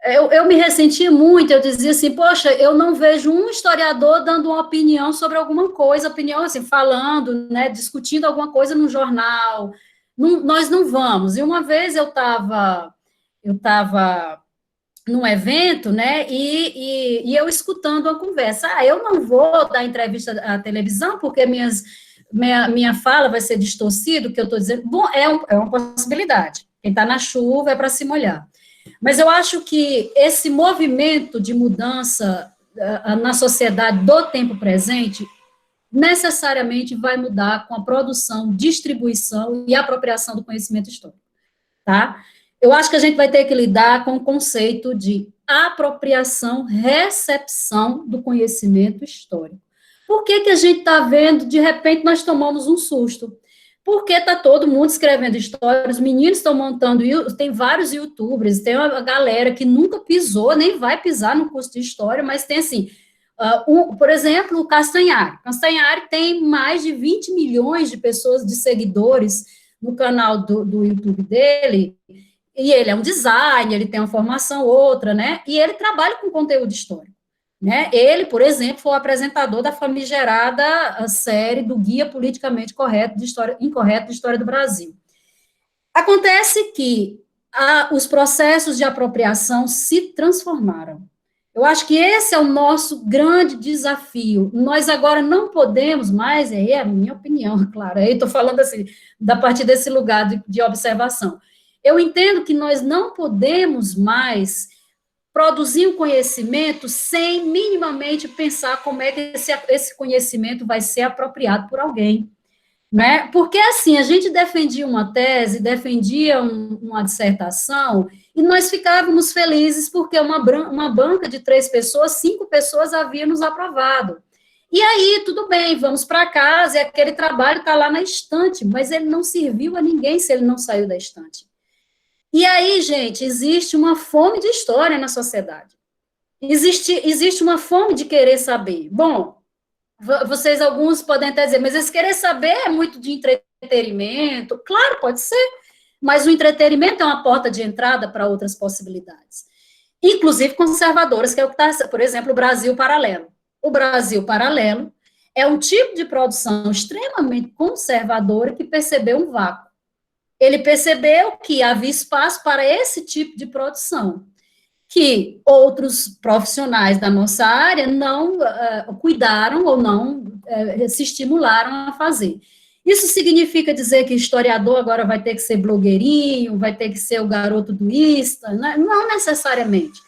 Speaker 2: Eu me ressentia muito, eu dizia assim, poxa, eu não vejo um historiador dando uma opinião sobre alguma coisa, opinião assim, falando, né, discutindo alguma coisa no jornal, nós não vamos. E uma vez eu estava num evento, né, e eu escutando uma conversa. Eu não vou dar entrevista à televisão, porque minha fala vai ser distorcida, o que eu estou dizendo. Bom, é uma possibilidade. Quem está na chuva é para se molhar. Mas eu acho que esse movimento de mudança na sociedade do tempo presente necessariamente vai mudar com a produção, distribuição e apropriação do conhecimento histórico, tá? Eu acho que a gente vai ter que lidar com o conceito de apropriação, recepção do conhecimento histórico. Por que a gente está vendo, de repente, nós tomamos um susto? Porque está todo mundo escrevendo história, os meninos estão montando, tem vários youtubers, tem uma galera que nunca pisou, nem vai pisar no curso de história, mas tem assim, por exemplo, o Castanhari. Castanhari tem mais de 20 milhões de pessoas, de seguidores no canal do YouTube dele, e ele é um designer, ele tem uma formação outra, né, e ele trabalha com conteúdo histórico, né, ele, por exemplo, foi o apresentador da famigerada série do Guia Politicamente Incorreto de História do Brasil. Acontece que os processos de apropriação se transformaram. Eu acho que esse é o nosso grande desafio. Nós agora não podemos mais, é a minha opinião, claro, aí estou falando assim, da partir desse lugar de observação. Eu entendo que nós não podemos mais produzir um conhecimento sem minimamente pensar como é que esse conhecimento vai ser apropriado por alguém, né? Porque, assim, a gente defendia uma tese, defendia uma dissertação, e nós ficávamos felizes porque uma banca de 3 pessoas, 5 pessoas haviam nos aprovado. E aí, tudo bem, vamos para casa, e aquele trabalho está lá na estante, mas ele não serviu a ninguém se ele não saiu da estante. E aí, gente, existe uma fome de história na sociedade. Existe uma fome de querer saber. Bom, vocês, alguns podem até dizer, mas esse querer saber é muito de entretenimento. Claro, pode ser, mas o entretenimento é uma porta de entrada para outras possibilidades. Inclusive conservadoras, que é o que está, por exemplo, o Brasil Paralelo. O Brasil Paralelo é um tipo de produção extremamente conservadora que percebeu um vácuo. Ele percebeu que havia espaço para esse tipo de produção, que outros profissionais da nossa área não cuidaram ou não se estimularam a fazer. Isso significa dizer que historiador agora vai ter que ser blogueirinho, vai ter que ser o garoto do Insta? Não necessariamente.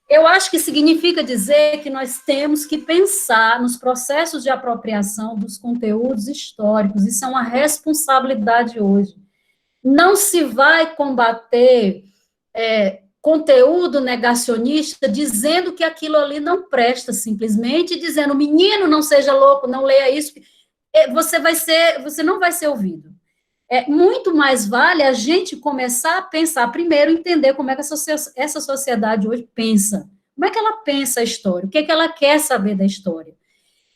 Speaker 2: Eu acho que significa dizer que nós temos que pensar nos processos de apropriação dos conteúdos históricos. Isso é uma responsabilidade hoje. Não se vai combater conteúdo negacionista dizendo que aquilo ali não presta, simplesmente dizendo, menino, não seja louco, não leia isso, você não vai ser ouvido. Muito mais vale a gente começar a pensar, primeiro, entender como é que essa sociedade hoje pensa. Como é que ela pensa a história? O que é que ela quer saber da história?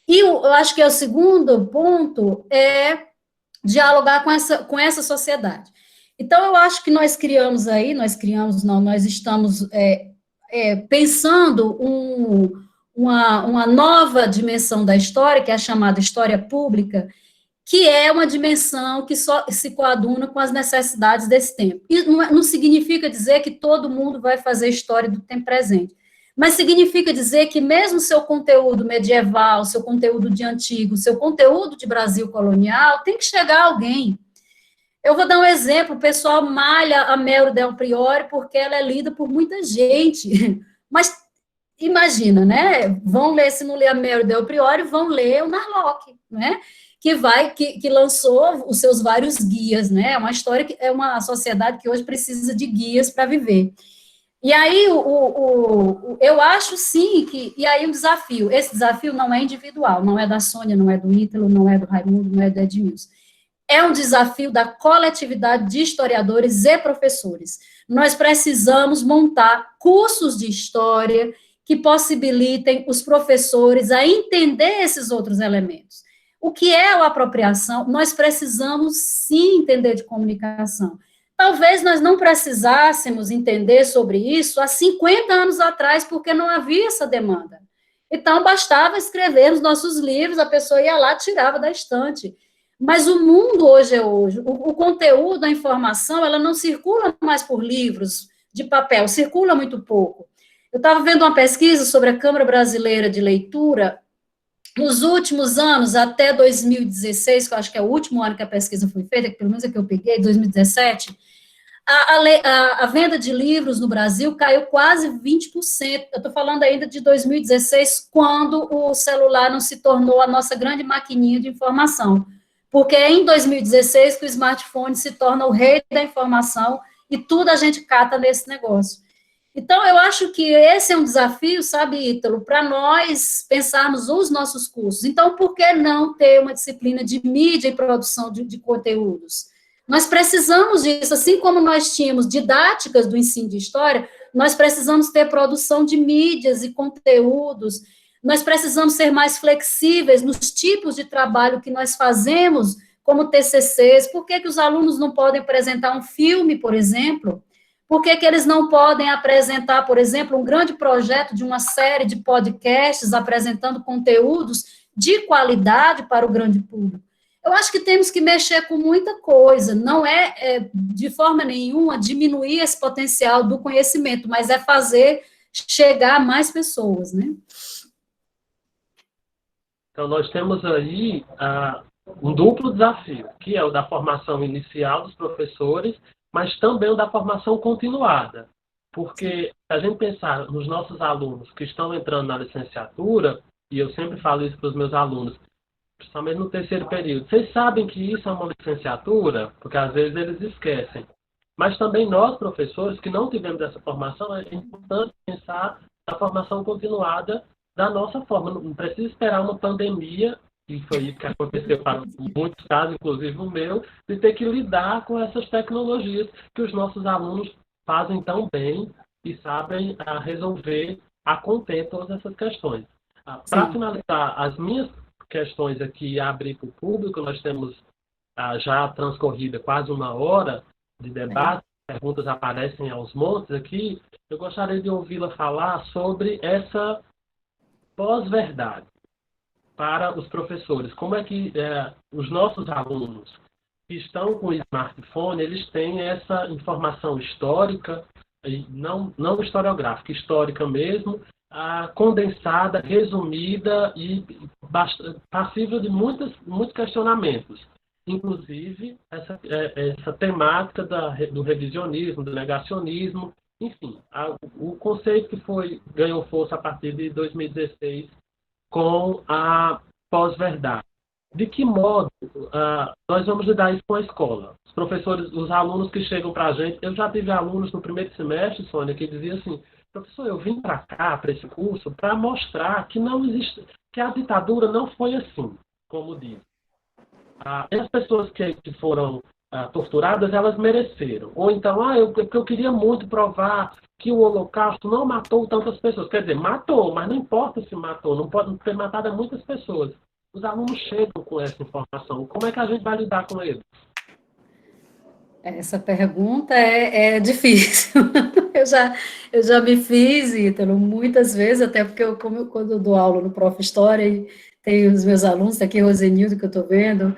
Speaker 2: E eu acho que o segundo ponto é dialogar com essa sociedade. Então, eu acho que nós estamos pensando uma nova dimensão da história, que é a chamada história pública, que é uma dimensão que só se coaduna com as necessidades desse tempo. E não significa dizer que todo mundo vai fazer história do tempo presente, mas significa dizer que mesmo seu conteúdo medieval, seu conteúdo de antigo, seu conteúdo de Brasil colonial, tem que chegar a alguém. Eu vou dar um exemplo, o pessoal malha a Melo Del Priore porque ela é lida por muita gente, mas imagina, né, vão ler, se não ler a Melo Del Priore, vão ler o Narlock, né, que lançou os seus vários guias, né? É uma história que é uma sociedade que hoje precisa de guias para viver. E aí eu acho sim que e aí desafio. Esse desafio não é individual, não é da Sônia, não é do Ítalo, não é do Raimundo, não é do Edmilson. É um desafio da coletividade de historiadores e professores. Nós precisamos montar cursos de história que possibilitem os professores a entender esses outros elementos. O que é a apropriação? Nós precisamos, sim, entender de comunicação. Talvez nós não precisássemos entender sobre isso há 50 anos atrás, porque não havia essa demanda. Então, bastava escrever os nossos livros, a pessoa ia lá, tirava da estante. Mas o mundo hoje é hoje. O conteúdo, a informação, ela não circula mais por livros de papel, circula muito pouco. Eu estava vendo uma pesquisa sobre a Câmara Brasileira de Leitura. Nos últimos anos, até 2016, que eu acho que é o último ano que a pesquisa foi feita, que pelo menos é que eu peguei, 2017, a venda de livros no Brasil caiu quase 20%. Eu estou falando ainda de 2016, quando o celular não se tornou a nossa grande maquininha de informação. Porque é em 2016 que o smartphone se torna o rei da informação e tudo a gente cata nesse negócio. Então, eu acho que esse é um desafio, sabe, Ítalo, para nós pensarmos os nossos cursos. Então, por que não ter uma disciplina de mídia e produção de conteúdos? Nós precisamos disso, assim como nós tínhamos didáticas do ensino de história, nós precisamos ter produção de mídias e conteúdos, nós precisamos ser mais flexíveis nos tipos de trabalho que nós fazemos, como TCCs. Por que os alunos não podem apresentar um filme, por exemplo? Por que eles não podem apresentar, por exemplo, um grande projeto de uma série de podcasts apresentando conteúdos de qualidade para o grande público? Eu acho que temos que mexer com muita coisa, não é de forma nenhuma diminuir esse potencial do conhecimento, mas é fazer chegar a mais pessoas, né?
Speaker 1: Então, nós temos aí um duplo desafio, que é o da formação inicial dos professores, mas também o da formação continuada. Porque, se a gente pensar nos nossos alunos que estão entrando na licenciatura, e eu sempre falo isso para os meus alunos, principalmente no terceiro período, vocês sabem que isso é uma licenciatura? Porque às vezes eles esquecem. Mas também nós, professores, que não tivemos essa formação, é importante pensar na formação continuada da nossa forma. Não precisa esperar uma pandemia, e foi isso que aconteceu para muitos casos, inclusive o meu, de ter que lidar com essas tecnologias que os nossos alunos fazem tão bem e sabem resolver a conter todas essas questões. Para finalizar, as minhas questões aqui a abrir para o público, nós temos já transcorrida quase uma hora de debate, perguntas aparecem aos montes aqui. Eu gostaria de ouvi-la falar sobre essa pós-verdade para os professores. Como é que os nossos alunos que estão com o smartphone, eles têm essa informação histórica, não historiográfica, histórica mesmo, condensada, resumida e passível de muitos questionamentos. inclusive, essa temática do revisionismo, do negacionismo, enfim, o conceito que ganhou força a partir de 2016 com a pós-verdade. De que modo nós vamos lidar isso com a escola? Os professores, os alunos que chegam para a gente, eu já tive alunos no primeiro semestre, Sônia, que diziam assim: professor, eu vim para cá, para esse curso, para mostrar que não existe, que a ditadura não foi assim, como diz. E as pessoas que foram torturadas, elas mereceram. Ou então, porque eu queria muito provar que o Holocausto não matou tantas pessoas. Quer dizer, matou, mas não importa se matou, não pode ter matado muitas pessoas. Os alunos chegam com essa informação. Como é que a gente vai lidar com eles?
Speaker 2: Essa pergunta é difícil. Eu já me fiz, Ítalo, muitas vezes, até porque quando eu dou aula no Prof. História, e tem os meus alunos, tá aqui Rosenildo, que eu estou vendo,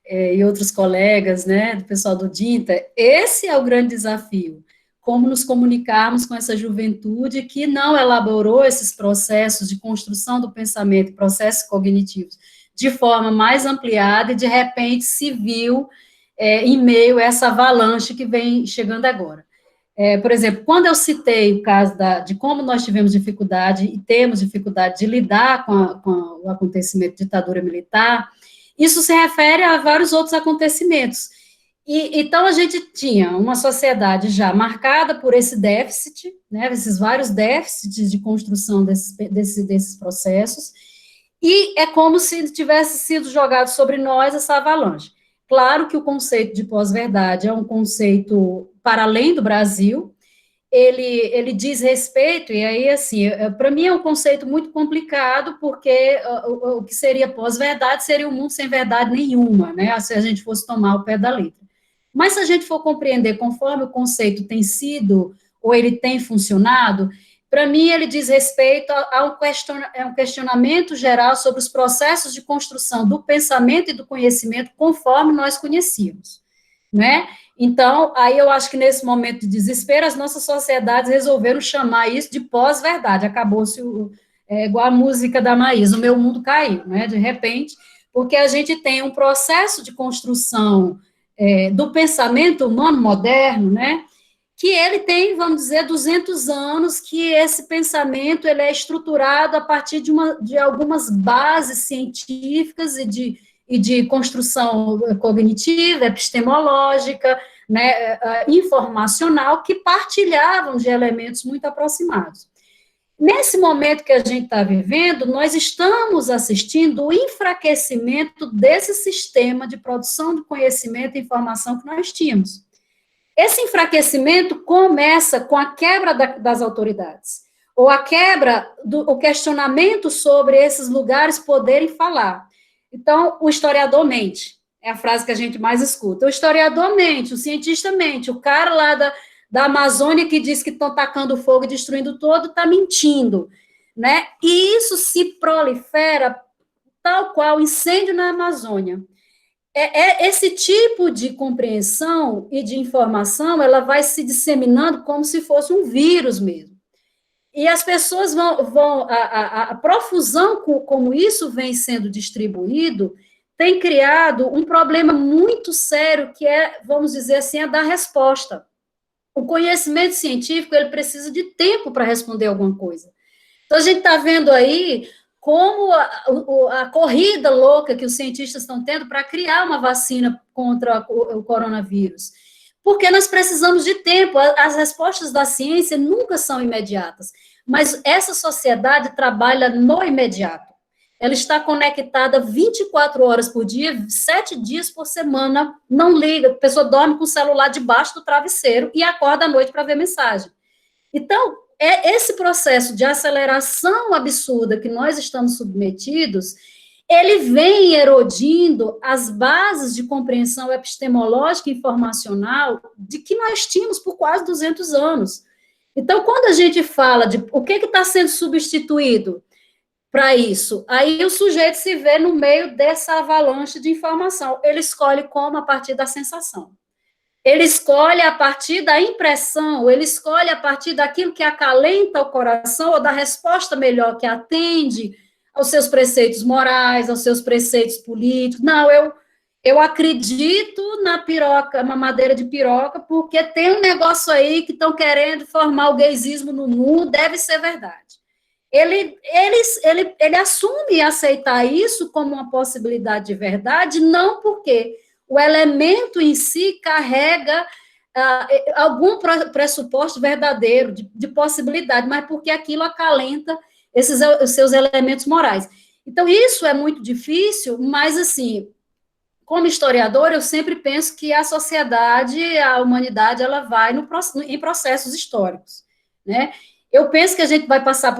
Speaker 2: e outros colegas, né, do pessoal do DINTA, esse é o grande desafio. Como nos comunicarmos com essa juventude que não elaborou esses processos de construção do pensamento, processos cognitivos, de forma mais ampliada e, de repente, se viu em meio a essa avalanche que vem chegando agora. Por exemplo, quando eu citei o caso de como nós tivemos dificuldade e temos dificuldade de lidar com o acontecimento de ditadura militar, isso se refere a vários outros acontecimentos. Então, a gente tinha uma sociedade já marcada por esse déficit, né, esses vários déficits de construção desses processos, e é como se tivesse sido jogado sobre nós essa avalanche. Claro que o conceito de pós-verdade é um conceito para além do Brasil, ele diz respeito, e aí, assim, para mim é um conceito muito complicado, porque o que seria pós-verdade seria um mundo sem verdade nenhuma, né, se a gente fosse tomar o pé da letra. Mas se a gente for compreender conforme o conceito tem sido, ou ele tem funcionado, para mim ele diz respeito a um questionamento geral sobre os processos de construção do pensamento e do conhecimento conforme nós conhecíamos, né? Então, aí eu acho que nesse momento de desespero, as nossas sociedades resolveram chamar isso de pós-verdade, acabou-se igual a música da Maísa, o meu mundo caiu, né, de repente, porque a gente tem um processo de construção do pensamento humano moderno, né, que ele tem, vamos dizer, 200 anos, que esse pensamento ele é estruturado a partir de algumas bases científicas e de construção cognitiva, epistemológica, né, informacional, que partilhavam de elementos muito aproximados. Nesse momento que a gente está vivendo, nós estamos assistindo o enfraquecimento desse sistema de produção de conhecimento e informação que nós tínhamos. Esse enfraquecimento começa com a quebra das autoridades, ou a quebra o questionamento sobre esses lugares poderem falar. Então, o historiador mente, é a frase que a gente mais escuta. O historiador mente, o cientista mente, o cara lá da Amazônia que diz que estão tacando fogo e destruindo todo, está mentindo, né? E isso se prolifera tal qual incêndio na Amazônia. Esse tipo de compreensão e de informação, ela vai se disseminando como se fosse um vírus mesmo. E as pessoas a profusão como isso vem sendo distribuído, tem criado um problema muito sério, que vamos dizer assim, a dar resposta. O conhecimento científico, ele precisa de tempo para responder alguma coisa. Então, a gente está vendo aí como a corrida louca que os cientistas estão tendo para criar uma vacina contra o coronavírus. Porque nós precisamos de tempo, as respostas da ciência nunca são imediatas, mas essa sociedade trabalha no imediato. Ela está conectada 24 horas por dia, 7 dias por semana, não liga, a pessoa dorme com o celular debaixo do travesseiro e acorda à noite para ver mensagem. Então, esse processo de aceleração absurda que nós estamos submetidos, ele vem erodindo as bases de compreensão epistemológica e informacional de que nós tínhamos por quase 200 anos. Então, quando a gente fala de o que está sendo substituído para isso, aí o sujeito se vê no meio dessa avalanche de informação. Ele escolhe como a partir da sensação. Ele escolhe a partir da impressão, ele escolhe a partir daquilo que acalenta o coração, ou da resposta melhor que atende aos seus preceitos morais, aos seus preceitos políticos. Não, eu acredito na piroca, mamadeira de piroca, porque tem um negócio aí que estão querendo formar o gaysismo no mundo, deve ser verdade. Ele assume aceitar isso como uma possibilidade de verdade, não porque o elemento em si carrega algum pressuposto verdadeiro de possibilidade, mas porque aquilo acalenta os seus elementos morais. Então, isso é muito difícil, mas, assim, como historiador, eu sempre penso que a sociedade, a humanidade, ela vai em processos históricos, né? Eu penso que a gente vai passar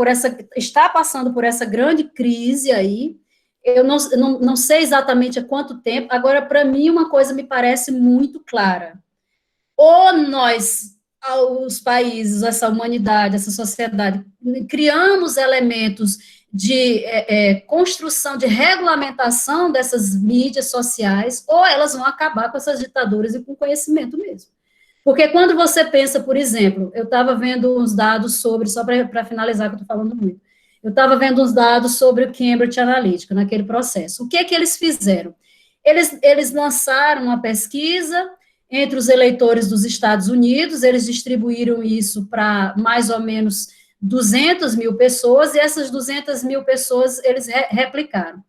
Speaker 2: está passando por essa grande crise aí. Eu não sei exatamente há quanto tempo. Agora, para mim, uma coisa me parece muito clara. Ou nós, os países, essa humanidade, essa sociedade, criamos elementos de construção, de regulamentação dessas mídias sociais, ou elas vão acabar com essas ditaduras e com conhecimento mesmo. Porque quando você pensa, por exemplo, eu estava vendo uns dados sobre, só para finalizar, que eu estou falando muito, eu estava vendo uns dados sobre o Cambridge Analytica, naquele processo. O que é que eles fizeram? Eles lançaram uma pesquisa entre os eleitores dos Estados Unidos, eles distribuíram isso para mais ou menos 200 mil pessoas, e essas 200 mil pessoas eles replicaram.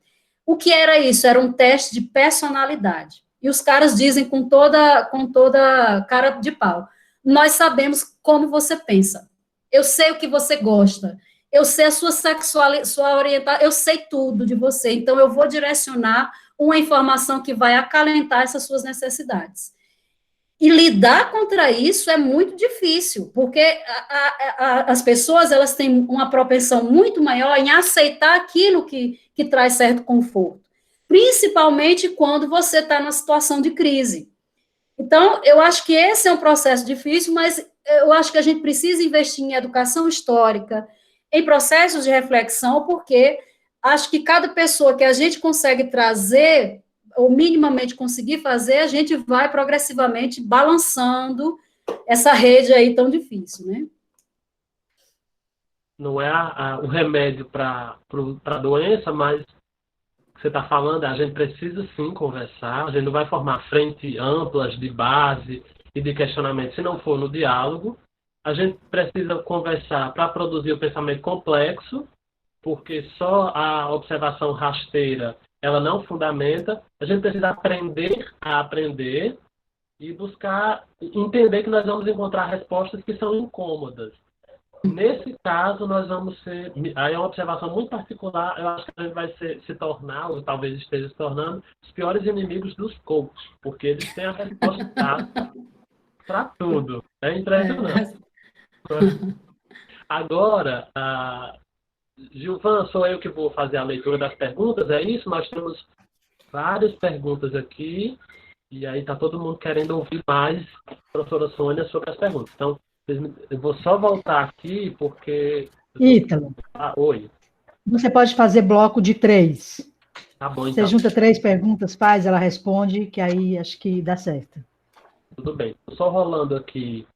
Speaker 2: O que era isso? Era um teste de personalidade. E os caras dizem com toda cara de pau: nós sabemos como você pensa, eu sei o que você gosta, eu sei a sua sexualidade, sua orientação, eu sei tudo de você, então eu vou direcionar uma informação que vai acalentar essas suas necessidades. E lidar contra isso é muito difícil, porque as pessoas elas têm uma propensão muito maior em aceitar aquilo que traz certo conforto, principalmente quando você está numa situação de crise. Então, eu acho que esse é um processo difícil, mas eu acho que a gente precisa investir em educação histórica, em processos de reflexão, porque acho que cada pessoa que a gente consegue trazer ou minimamente conseguir fazer, a gente vai progressivamente balançando essa rede aí tão difícil, né?
Speaker 1: Não é o remédio para a doença, mas o que você está falando, a gente precisa sim conversar, a gente não vai formar frente amplas de base e de questionamento se não for no diálogo. A gente precisa conversar para produzir o pensamento complexo, porque só a observação rasteira ela não fundamenta. A gente precisa aprender a aprender e buscar entender que nós vamos encontrar respostas que são incômodas. Nesse caso, nós vamos ser... Aí é uma observação muito particular. Eu acho que a gente vai se tornar, ou talvez esteja se tornando, os piores inimigos dos coaches, porque eles têm a resposta para tudo. É impressionante. Agora, Gilvan, sou eu que vou fazer a leitura das perguntas, é isso? Nós temos várias perguntas aqui, e aí está todo mundo querendo ouvir mais, professora Sônia, sobre as perguntas. Então, eu vou só voltar aqui, porque...
Speaker 3: Ítalo,
Speaker 1: oi.
Speaker 3: você pode fazer bloco de 3.
Speaker 1: Tá bom,
Speaker 3: Você
Speaker 1: então.
Speaker 3: junta 3 perguntas, faz, ela responde, que aí acho que dá certo.
Speaker 1: Tudo bem. Estou só rolando aqui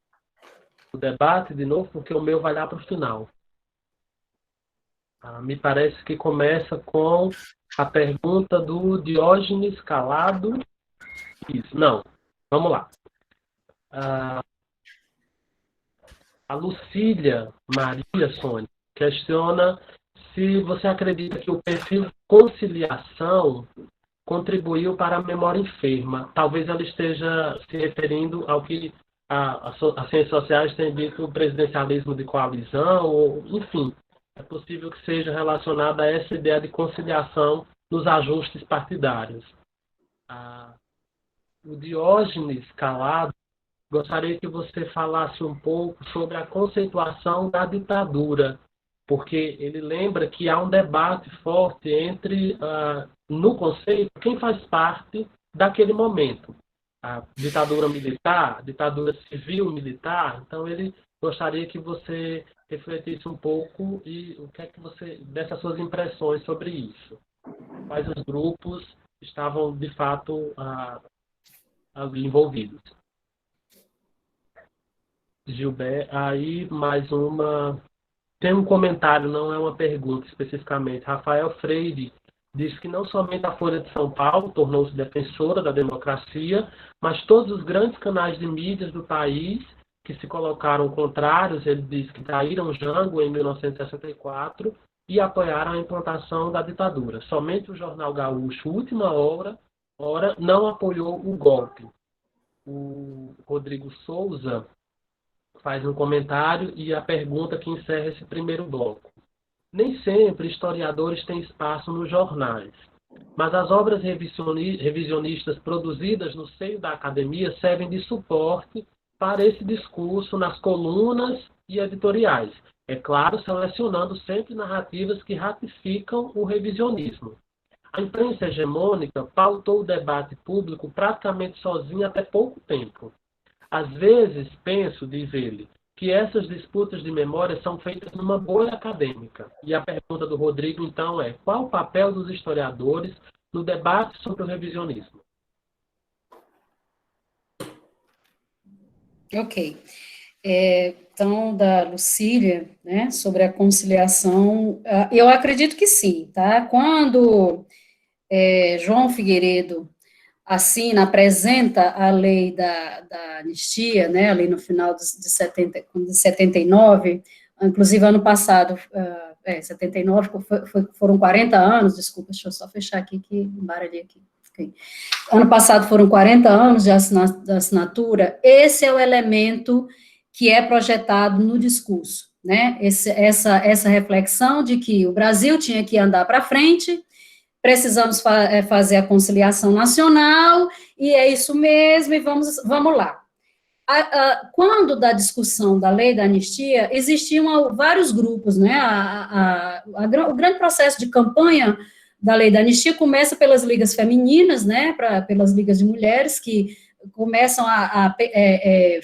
Speaker 1: o debate de novo, porque o meu vai lá para o final. Me parece que começa com a pergunta do Diógenes Calado. Isso, não. Vamos lá. A Lucília Maria Sônia questiona se você acredita que o perfil de conciliação contribuiu para a memória enferma. Talvez ela esteja se referindo ao que as ciências sociais têm dito, o presidencialismo de coalizão, ou, enfim, é possível que seja relacionada a essa ideia de conciliação nos ajustes partidários. O Diógenes Calado gostaria que você falasse um pouco sobre a conceituação da ditadura, porque ele lembra que há um debate forte entre, no conceito, quem faz parte daquele momento. A ditadura militar, ditadura civil-militar. Então, ele gostaria que você refletisse um pouco e o que é que você desse as suas impressões sobre isso. Quais os grupos estavam, de fato, ali envolvidos. Gilberto, aí mais uma... Tem um comentário, não é uma pergunta especificamente. Rafael Freire Diz que não somente a Folha de São Paulo tornou-se defensora da democracia, mas todos os grandes canais de mídias do país que se colocaram contrários, ele diz que traíram Jango em 1964 e apoiaram a implantação da ditadura. Somente o jornal gaúcho, Última Hora, não apoiou o golpe. O Rodrigo Souza faz um comentário e a pergunta que encerra esse primeiro bloco. Nem sempre historiadores têm espaço nos jornais, mas as obras revisionistas produzidas no seio da academia servem de suporte para esse discurso nas colunas e editoriais. É claro, selecionando sempre narrativas que ratificam o revisionismo. A imprensa hegemônica pautou o debate público praticamente sozinha até pouco tempo. Às vezes, penso, diz ele, que essas disputas de memória são feitas numa bolha acadêmica. E a pergunta do Rodrigo, então, é: qual o papel dos historiadores no debate sobre o revisionismo?
Speaker 2: Ok. Então, da Lucília, né, sobre a conciliação, eu acredito que sim, tá? Quando João Figueiredo apresenta a lei da anistia, né, ali no final de 79, inclusive ano passado, 79, foram 40 anos, desculpa, deixa eu só fechar aqui, que embaralhei aqui. Okay. Ano passado foram 40 anos de assinatura, esse é o elemento que é projetado no discurso, né, essa reflexão de que o Brasil tinha que andar para frente, precisamos fazer a conciliação nacional, e é isso mesmo, e vamos lá. Quando da discussão da lei da anistia, existiam vários grupos, né, o grande processo de campanha da lei da anistia começa pelas ligas femininas, né, pelas ligas de mulheres, que começam a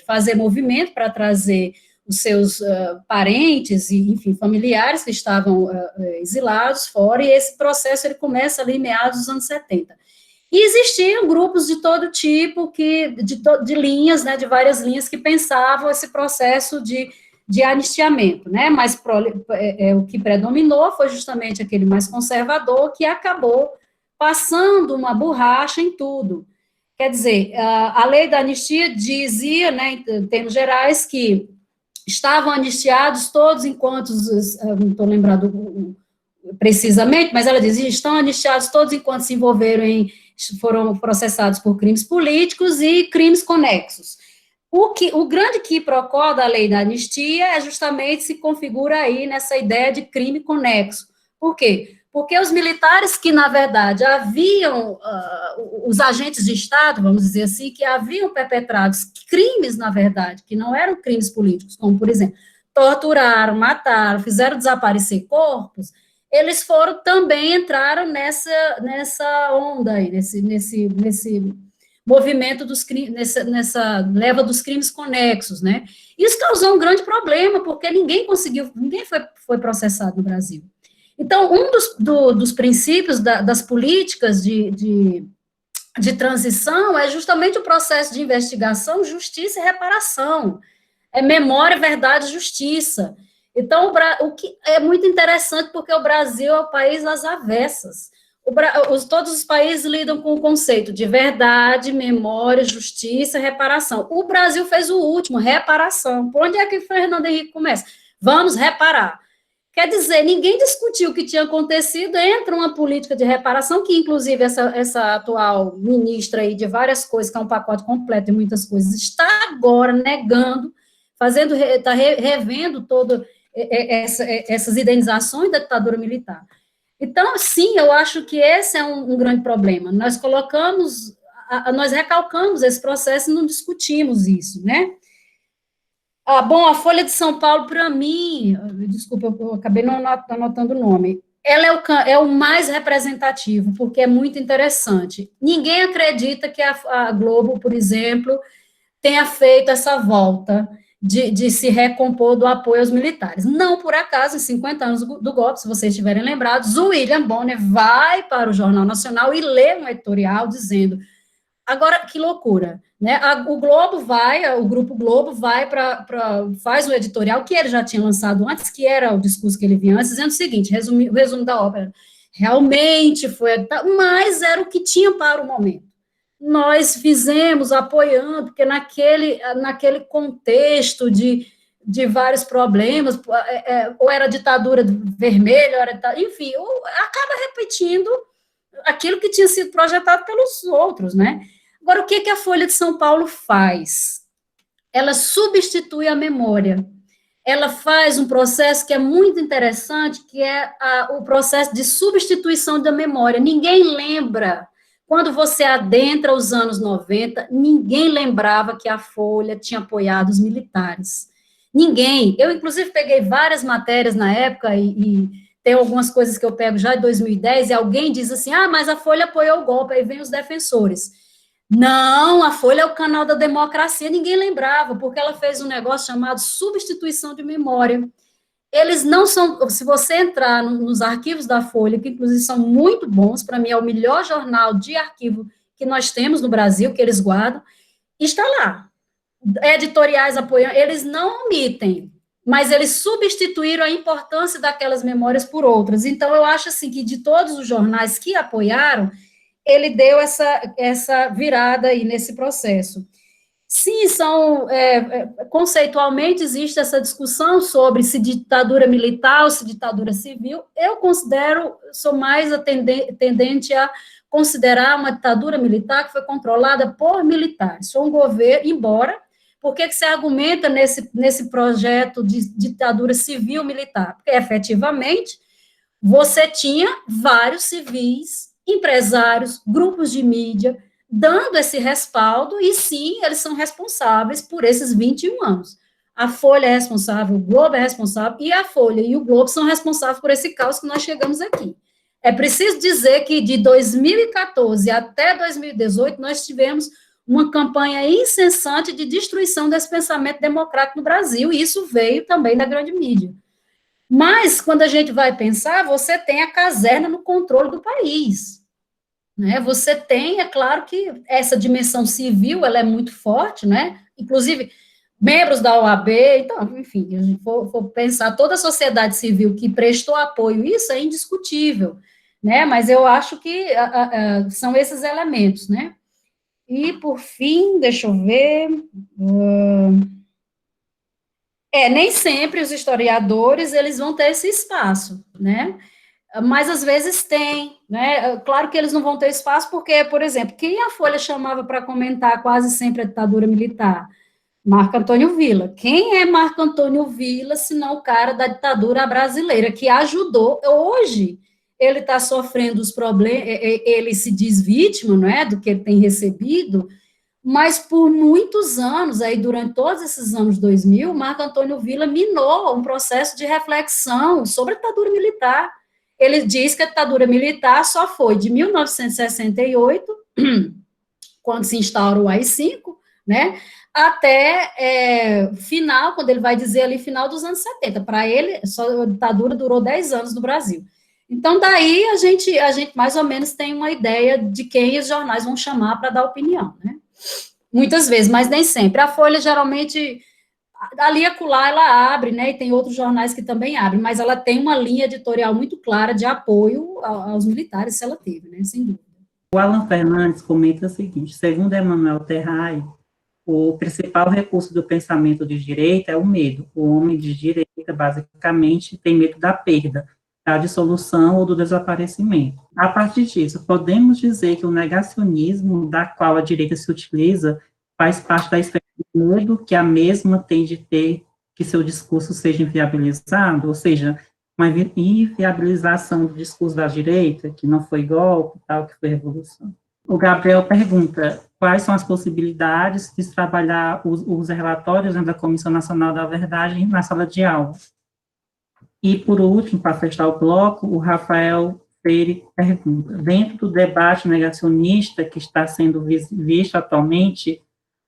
Speaker 2: fazer movimento para trazer os seus parentes e, enfim, familiares que estavam exilados fora, e esse processo ele começa ali em meados dos anos 70. E existiam grupos de todo tipo, de linhas, né, de várias linhas, que pensavam esse processo de anistiamento, né, mas o que predominou foi justamente aquele mais conservador, que acabou passando uma borracha em tudo. Quer dizer, a lei da anistia dizia, né, em termos gerais, que estavam anistiados todos enquanto, não estou lembrando precisamente, mas ela dizia, estão anistiados todos enquanto se envolveram foram processados por crimes políticos e crimes conexos. O grande quiprocó da lei da anistia justamente se configura aí nessa ideia de crime conexo. Por quê? Porque os militares que, na verdade, haviam, os agentes de Estado, vamos dizer assim, que haviam perpetrado crimes, na verdade, que não eram crimes políticos, como, por exemplo, torturaram, mataram, fizeram desaparecer corpos, eles entraram nessa onda aí, nesse movimento nessa leva dos crimes conexos, né? Isso causou um grande problema, porque ninguém foi processado no Brasil. Então, um dos princípios das políticas de transição é justamente o processo de investigação, justiça e reparação. É memória, verdade e justiça. Então, o que é muito interessante, porque o Brasil é o país às avessas. Todos os países lidam com o conceito de verdade, memória, justiça e reparação. O Brasil fez o último, reparação. Por onde é que o Fernando Henrique começa? Vamos reparar. Quer dizer, ninguém discutiu o que tinha acontecido, entra uma política de reparação, que inclusive essa atual ministra aí de várias coisas, que é um pacote completo de muitas coisas, está agora negando, está revendo todas essas indenizações da ditadura militar. Então, sim, eu acho que esse é um grande problema. Nós recalcamos esse processo e não discutimos isso, né? Bom, a Folha de São Paulo, para mim, desculpa, eu acabei não anotando o nome, ela é o mais representativo, porque é muito interessante. Ninguém acredita que a Globo, por exemplo, tenha feito essa volta de se recompor do apoio aos militares. Não por acaso, em 50 anos do golpe, se vocês estiverem lembrados, o William Bonner vai para o Jornal Nacional e lê um editorial dizendo... Agora, que loucura, né? O Grupo Globo faz um editorial que ele já tinha lançado antes, que era o discurso que ele vinha antes, dizendo o seguinte, o resumo da ópera, realmente foi, mas era o que tinha para o momento. Nós fizemos apoiando, porque naquele contexto de vários problemas, ou era ditadura vermelha, ou era, enfim, acaba repetindo aquilo que tinha sido projetado pelos outros, né? Agora, o que a Folha de São Paulo faz? Ela substitui a memória. Ela faz um processo que é muito interessante, que é o processo de substituição da memória. Ninguém lembra. Quando você adentra os anos 90, ninguém lembrava que a Folha tinha apoiado os militares. Ninguém. Eu, inclusive, peguei várias matérias na época e tem algumas coisas que eu pego já de 2010 e alguém diz assim, mas a Folha apoiou o golpe, aí vem os defensores. Não, a Folha é o canal da democracia, ninguém lembrava, porque ela fez um negócio chamado substituição de memória. Eles não são, se você entrar nos arquivos da Folha, que inclusive são muito bons, para mim é o melhor jornal de arquivo que nós temos no Brasil, que eles guardam, está lá. Editoriais apoiando, eles não omitem, mas eles substituíram a importância daquelas memórias por outras. Então, eu acho assim que de todos os jornais que apoiaram, ele deu essa virada aí nesse processo. Sim, conceitualmente existe essa discussão sobre se ditadura militar ou se ditadura civil. Eu sou mais tendente a considerar uma ditadura militar que foi controlada por militares. Foi um governo, embora, por que se argumenta nesse projeto de ditadura civil-militar? Porque, efetivamente, você tinha vários civis, empresários, grupos de mídia, dando esse respaldo, e sim, eles são responsáveis por esses 21 anos. A Folha é responsável, o Globo é responsável, e a Folha e o Globo são responsáveis por esse caos que nós chegamos aqui. É preciso dizer que de 2014 até 2018, nós tivemos uma campanha incessante de destruição desse pensamento democrático no Brasil, e isso veio também da grande mídia. Mas, quando a gente vai pensar, você tem a caserna no controle do país. Né? Você tem, é claro que essa dimensão civil, ela é muito forte, né? Inclusive, membros da OAB, então, enfim, se a gente for pensar, toda a sociedade civil que prestou apoio, isso é indiscutível, né? Mas eu acho que são esses elementos, né? E, por fim, deixa eu ver... nem sempre os historiadores, eles vão ter esse espaço, né? Mas, às vezes, tem, né? Claro que eles não vão ter espaço porque, por exemplo, quem a Folha chamava para comentar quase sempre a ditadura militar? Marco Antônio Villa. Quem é Marco Antônio Villa, se não o cara da ditadura brasileira, que ajudou, hoje, ele está sofrendo os problemas, ele se diz vítima, não é, do que ele tem recebido, mas por muitos anos, aí durante todos esses anos 2000, Marco Antônio Villa minou um processo de reflexão sobre a ditadura militar. Ele diz que a ditadura militar só foi de 1968, quando se instaura o AI-5, né, até final, quando ele vai dizer ali, final dos anos 70. Para ele, só a ditadura durou 10 anos no Brasil. Então, daí a gente mais ou menos tem uma ideia de quem os jornais vão chamar para dar opinião, né? Muitas vezes, mas nem sempre. A Folha, geralmente, ali e acolá, ela abre, né, e tem outros jornais que também abrem, mas ela tem uma linha editorial muito clara de apoio aos militares, se ela teve, né, sem dúvida.
Speaker 4: O Alan Fernandes comenta o seguinte: segundo Emmanuel Terray, o principal recurso do pensamento de direita é o medo. O homem de direita, basicamente, tem medo da perda, da dissolução ou do desaparecimento. A partir disso, podemos dizer que o negacionismo, da qual a direita se utiliza, faz parte da espécie de medo que a mesma tem de ter que seu discurso seja inviabilizado, ou seja, uma inviabilização do discurso da direita, que não foi golpe, tal, que foi revolução. O Gabriel pergunta quais são as possibilidades de trabalhar os relatórios da Comissão Nacional da Verdade na sala de aula. E, por último, para fechar o bloco, o Rafael Freire pergunta: dentro do debate negacionista que está sendo visto atualmente,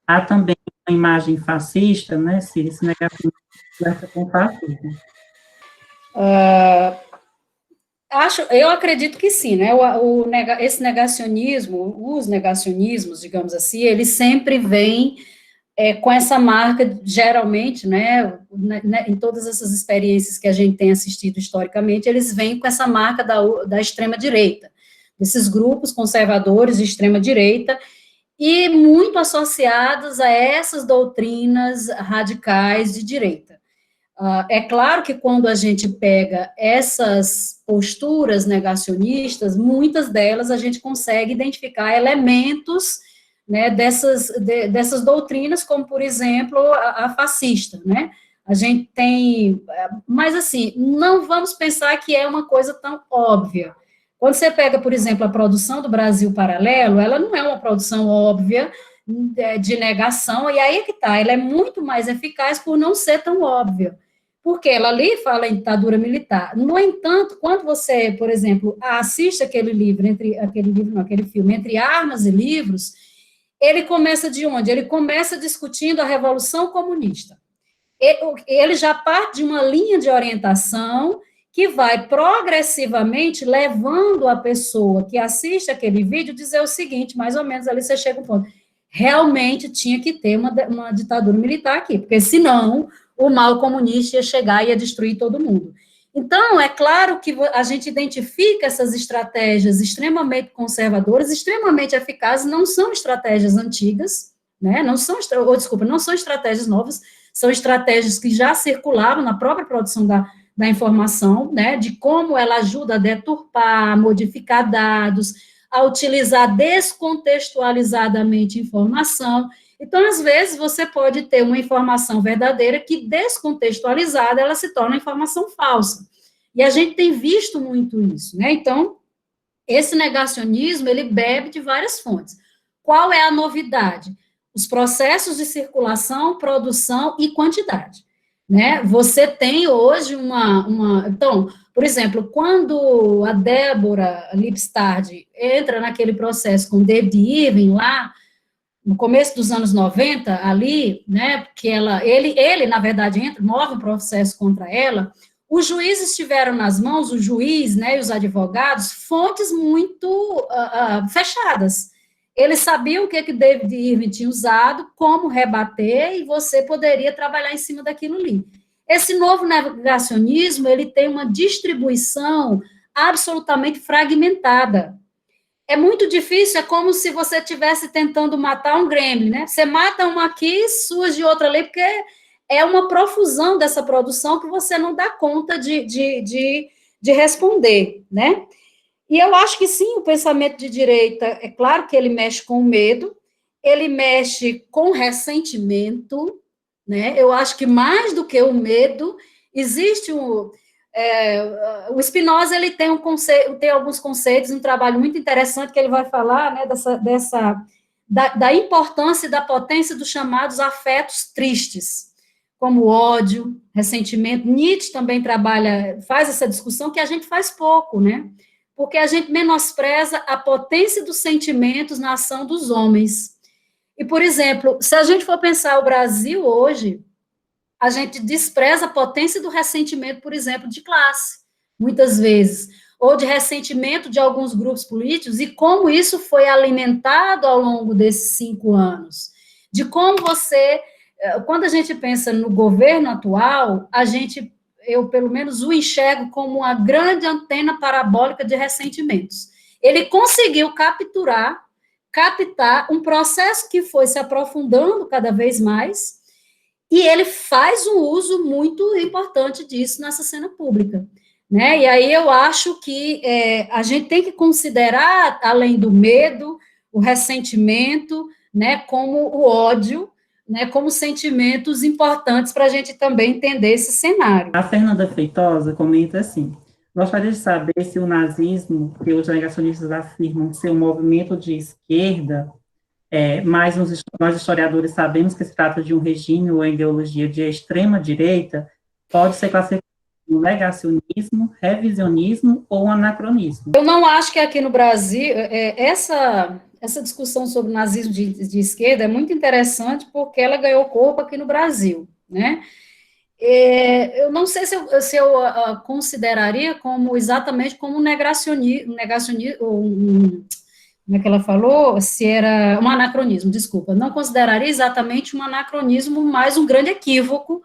Speaker 4: há também uma imagem fascista, né, se esse negacionismo conversa com fascismo?
Speaker 2: Eu acredito que sim, né, esse negacionismo, os negacionismos, digamos assim, eles sempre vêm com essa marca, geralmente, né, em todas essas experiências que a gente tem assistido historicamente, eles vêm com essa marca da extrema-direita, desses grupos conservadores de extrema-direita, e muito associados a essas doutrinas radicais de direita. É claro que quando a gente pega essas posturas negacionistas, muitas delas a gente consegue identificar elementos, né, dessas doutrinas, como, por exemplo, a fascista, né? A gente tem, mas assim, não vamos pensar que é uma coisa tão óbvia. Quando você pega, por exemplo, a produção do Brasil Paralelo, ela não é uma produção óbvia de negação, e aí é que está, ela é muito mais eficaz por não ser tão óbvia, porque ela ali fala em ditadura militar. No entanto, quando você, por exemplo, assiste aquele filme, Entre Armas e Livros, ele começa de onde? Ele começa discutindo a Revolução Comunista. Ele já parte de uma linha de orientação que vai progressivamente levando a pessoa que assiste aquele vídeo a dizer o seguinte, mais ou menos ali você chega a um ponto, realmente tinha que ter uma ditadura militar aqui, porque senão o mal comunista ia chegar e ia destruir todo mundo. Então, é claro que a gente identifica essas estratégias extremamente conservadoras, extremamente eficazes, não são estratégias antigas, né? Não são estratégias novas, são estratégias que já circulavam na própria produção da informação, né? De como ela ajuda a deturpar, a modificar dados, a utilizar descontextualizadamente informação. Então, às vezes, você pode ter uma informação verdadeira que, descontextualizada, ela se torna informação falsa. E a gente tem visto muito isso, né? Então, esse negacionismo, ele bebe de várias fontes. Qual é a novidade? Os processos de circulação, produção e quantidade, né? Você tem hoje Então, por exemplo, quando a Débora Lipstad entra naquele processo com David Irving lá, no começo dos anos 90, ali, né, porque ele, na verdade, move um processo contra ela, os juízes tiveram nas mãos, o juiz, né, e os advogados, fontes muito fechadas. Eles sabiam o que David Irving tinha usado, como rebater, e você poderia trabalhar em cima daquilo ali. Esse novo negacionismo, ele tem uma distribuição absolutamente fragmentada. É muito difícil, é como se você estivesse tentando matar um gremlin, né? Você mata um aqui, surge outra ali, porque é uma profusão dessa produção que você não dá conta de responder, né? E eu acho que sim, o pensamento de direita, é claro que ele mexe com o medo, ele mexe com o ressentimento, né? Eu acho que mais do que o medo, existe o Spinoza, ele tem tem alguns conceitos, um trabalho muito interessante que ele vai falar, né, da importância e da potência dos chamados afetos tristes, como ódio, ressentimento. Nietzsche também faz essa discussão que a gente faz pouco, né? Porque a gente menospreza a potência dos sentimentos na ação dos homens. E, por exemplo, se a gente for pensar o Brasil hoje, a gente despreza a potência do ressentimento, por exemplo, de classe, muitas vezes, ou de ressentimento de alguns grupos políticos, e como isso foi alimentado ao longo desses 5 anos. De como quando a gente pensa no governo atual, eu pelo menos o enxergo como uma grande antena parabólica de ressentimentos. Ele conseguiu captar um processo que foi se aprofundando cada vez mais, e ele faz um uso muito importante disso nessa cena pública, né? E aí eu acho que a gente tem que considerar, além do medo, o ressentimento, né, como o ódio, né, como sentimentos importantes para a gente também entender esse cenário.
Speaker 4: A Fernanda Feitosa comenta assim: gostaria de saber se o nazismo, que os negacionistas afirmam ser um movimento de esquerda, mas nós historiadores sabemos que se trata de um regime ou ideologia de extrema-direita, pode ser classificado como negacionismo, revisionismo ou anacronismo.
Speaker 2: Eu não acho que aqui no Brasil, essa discussão sobre o nazismo de esquerda é muito interessante porque ela ganhou corpo aqui no Brasil, né? Eu não sei se eu consideraria exatamente como um negacionismo, como é que ela falou? Se era um anacronismo, desculpa, não consideraria exatamente um anacronismo, mas um grande equívoco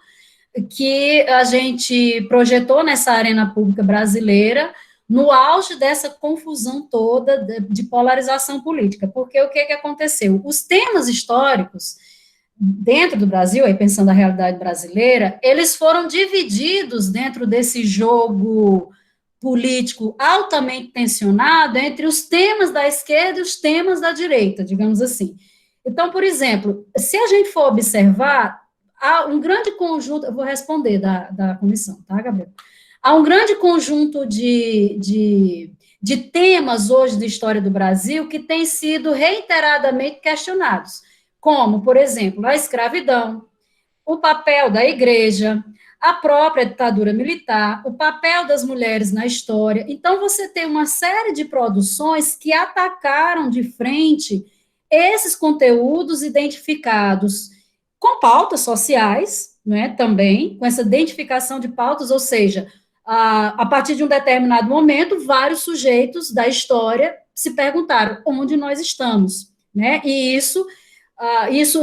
Speaker 2: que a gente projetou nessa arena pública brasileira no auge dessa confusão toda de polarização política, porque o que aconteceu? Os temas históricos dentro do Brasil, aí pensando a realidade brasileira, eles foram divididos dentro desse jogo político altamente tensionado entre os temas da esquerda e os temas da direita, digamos assim. Então, por exemplo, se a gente for observar, há um grande conjunto, eu vou responder da comissão, tá, Gabriel? Há um grande conjunto de temas hoje da história do Brasil que têm sido reiteradamente questionados, como, por exemplo, a escravidão, o papel da igreja, a própria ditadura militar, o papel das mulheres na história. Então, você tem uma série de produções que atacaram de frente esses conteúdos identificados com pautas sociais, né, também, com essa identificação de pautas, ou seja, a partir de um determinado momento, vários sujeitos da história se perguntaram onde nós estamos, né, e isso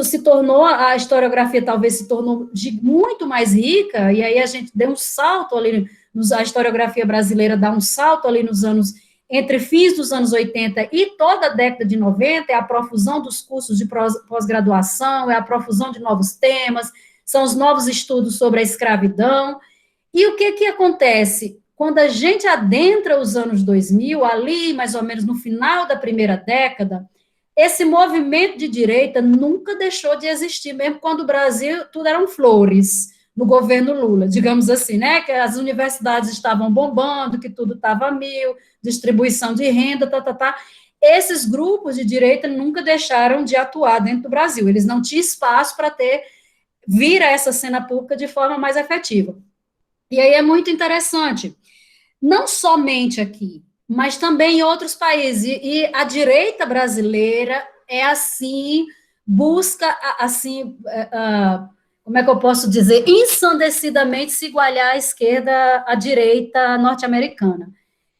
Speaker 2: se tornou, a historiografia talvez se tornou muito mais rica, e aí a gente deu um salto ali, a historiografia brasileira dá um salto ali nos anos, entre fins dos anos 80 e toda a década de 90, é a profusão dos cursos de pós-graduação, é a profusão de novos temas, são os novos estudos sobre a escravidão, e o que acontece? Quando a gente adentra os anos 2000, ali mais ou menos no final da primeira década, esse movimento de direita nunca deixou de existir, mesmo quando o Brasil tudo eram flores, no governo Lula, digamos assim, né, que as universidades estavam bombando, que tudo estava a mil, distribuição de renda, Esses grupos de direita nunca deixaram de atuar dentro do Brasil, eles não tinham espaço para vir a essa cena pública de forma mais efetiva. E aí é muito interessante, não somente aqui, mas também em outros países, e a direita brasileira é assim, busca, assim, como é que eu posso dizer, ensandecidamente se igualar à esquerda, à direita norte-americana.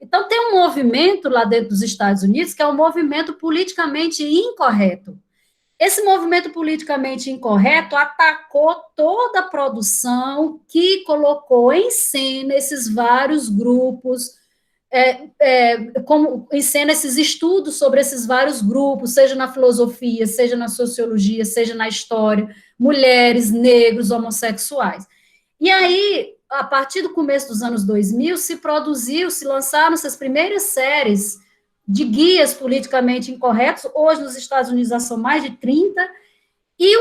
Speaker 2: Então, tem um movimento lá dentro dos Estados Unidos que é um movimento politicamente incorreto. Esse movimento politicamente incorreto atacou toda a produção que colocou em cena esses vários grupos, como em cena esses estudos sobre esses vários grupos, seja na filosofia, seja na sociologia, seja na história, mulheres, negros, homossexuais. E aí, a partir do começo dos anos 2000, se lançaram essas primeiras séries de guias politicamente incorretos, hoje nos Estados Unidos já são mais de 30, e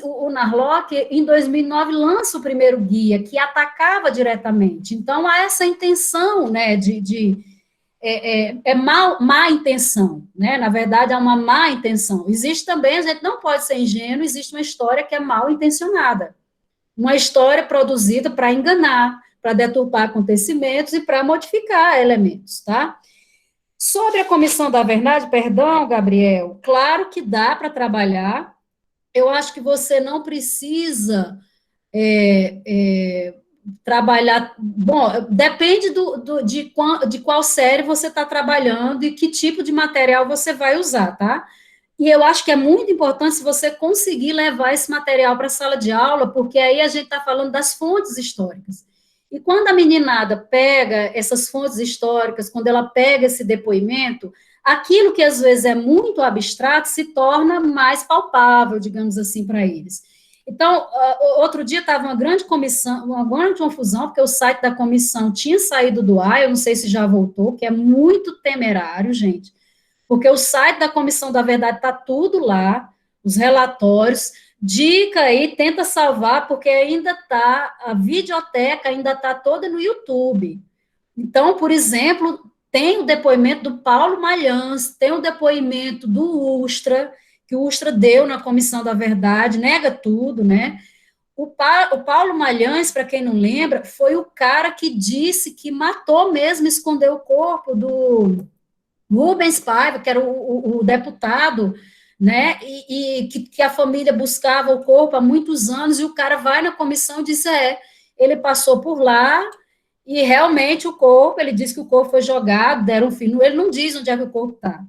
Speaker 2: o Narlock, em 2009, lança o primeiro guia, que atacava diretamente. Então, há essa intenção, né, má intenção, né, na verdade, há uma má intenção. Existe também, a gente não pode ser ingênuo, existe uma história que é mal intencionada, uma história produzida para enganar, para deturpar acontecimentos e para modificar elementos, tá? Sobre a Comissão da Verdade, perdão, Gabriel, claro que dá para trabalhar. Eu acho que você não precisa trabalhar. Bom, depende de qual série você está trabalhando e que tipo de material você vai usar, tá? E eu acho que é muito importante se você conseguir levar esse material para a sala de aula, porque aí a gente está falando das fontes históricas. E quando a meninada pega essas fontes históricas, quando ela pega esse depoimento, aquilo que às vezes é muito abstrato se torna mais palpável, digamos assim, para eles. Então, outro dia estava uma grande confusão, porque o site da comissão tinha saído do ar, eu não sei se já voltou, que é muito temerário, gente, porque o site da Comissão da Verdade está tudo lá, os relatórios, dica aí, tenta salvar, porque ainda está, a videoteca ainda está toda no YouTube. Então, por exemplo, tem o depoimento do Paulo Malhães, tem o depoimento do Ustra, que o Ustra deu na Comissão da Verdade, nega tudo, né? O Paulo Malhães, para quem não lembra, foi o cara que disse que matou mesmo, escondeu o corpo do Rubens Paiva, que era o deputado, né, e que a família buscava o corpo há muitos anos, e o cara vai na comissão e diz, ele passou por lá, e realmente o corpo, ele disse que o corpo foi jogado, deram um fim, ele não diz onde é que o corpo está.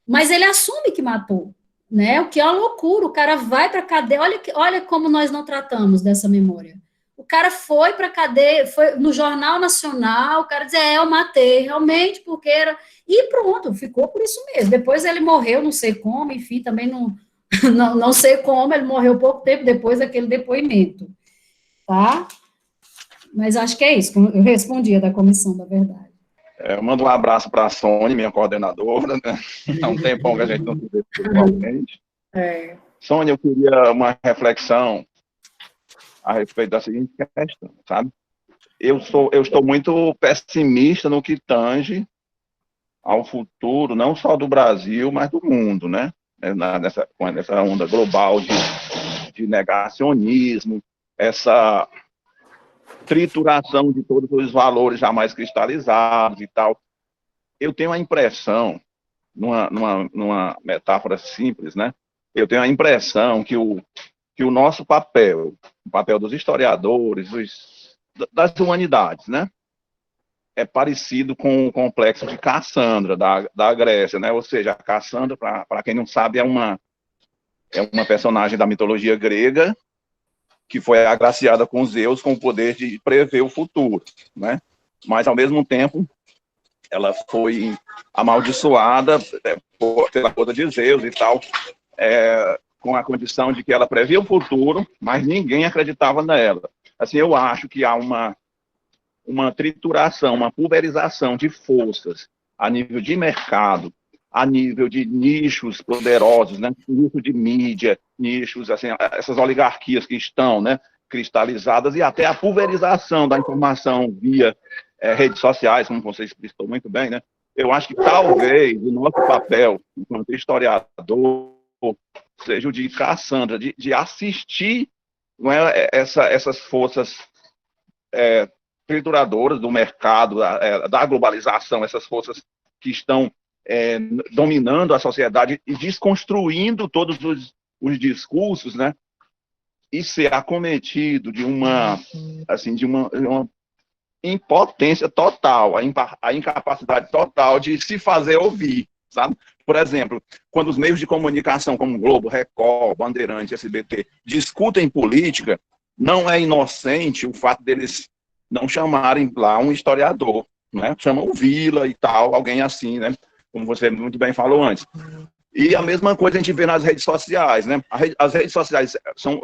Speaker 2: mas ele assume que matou, né? O que é uma loucura, o cara vai para a cadeia, olha como nós não tratamos dessa memória. O cara foi para a cadeia, foi no Jornal Nacional, o cara dizia, eu matei, realmente, porque era... E pronto, ficou por isso mesmo. Depois ele morreu, não sei como, enfim, também não sei como, ele morreu pouco tempo depois daquele depoimento, tá? Mas acho que é isso, eu respondi da Comissão da Verdade.
Speaker 5: Eu mando um abraço para a Sônia, minha coordenadora, né? Há um tempão que a gente não se vê pessoalmente. Sônia, eu queria uma reflexão a respeito da seguinte questão, sabe? Eu estou muito pessimista no que tange ao futuro, não só do Brasil, mas do mundo, né? Nessa onda global de negacionismo, essa trituração de todos os valores jamais cristalizados e tal. Eu tenho a impressão, numa metáfora simples, né? Eu tenho a impressão que o nosso papel, o papel dos historiadores, das humanidades, né? É parecido com o complexo de Cassandra, da Grécia, né? Ou seja, a Cassandra, para quem não sabe, é uma personagem da mitologia grega que foi agraciada com Zeus com o poder de prever o futuro, né? Mas, ao mesmo tempo, ela foi amaldiçoada pela conta de Zeus e tal, com a condição de que ela previa o futuro, mas ninguém acreditava nela. Assim, eu acho que há uma trituração, uma pulverização de forças a nível de mercado, a nível de nichos poderosos, né? Nicho de mídia, nichos, assim, essas oligarquias que estão, né, cristalizadas, e até a pulverização da informação via redes sociais, como você explicou muito bem, né? Eu acho que talvez o nosso papel, enquanto historiador, seja o de Cassandra, de assistir, não é, essas forças trituradoras do mercado, da globalização, essas forças que estão dominando a sociedade e desconstruindo todos os discursos, né? E ser acometido de uma impotência total, a incapacidade total de se fazer ouvir, sabe? Por exemplo, quando os meios de comunicação como Globo, Record, Bandeirantes, SBT discutem política, não é inocente o fato deles não chamarem lá um historiador, né? Chamam o Vila e tal, alguém assim, né? Como você muito bem falou antes. E a mesma coisa a gente vê nas redes sociais, né? As redes sociais são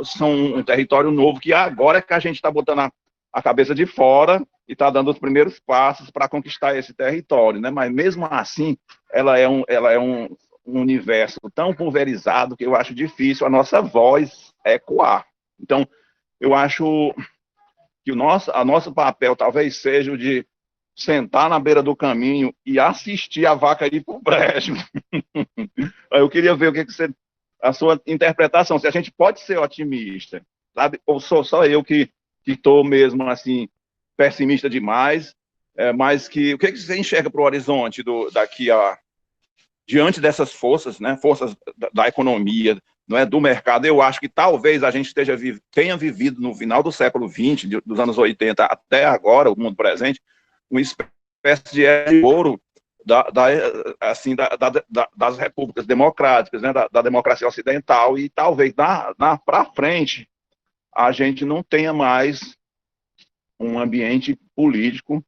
Speaker 5: um território novo que agora é que a gente está botando a cabeça de fora e está dando os primeiros passos para conquistar esse território, né? Mas mesmo assim, ela é um universo tão pulverizado que eu acho difícil a nossa voz ecoar. Então, eu acho que o nosso papel talvez seja o de sentar na beira do caminho e assistir a vaca ir para o brejo. Eu queria ver a sua interpretação, se a gente pode ser otimista, sabe? Ou sou só eu que estou mesmo assim pessimista demais, mas o que você enxerga para o horizonte diante dessas forças, né? Forças da economia, não é, do mercado? Eu acho que talvez a gente tenha vivido no final do século XX, dos anos 80 até agora, o mundo presente, uma espécie de era de ouro das repúblicas democráticas, né, da democracia ocidental, e talvez para frente a gente não tenha mais um ambiente político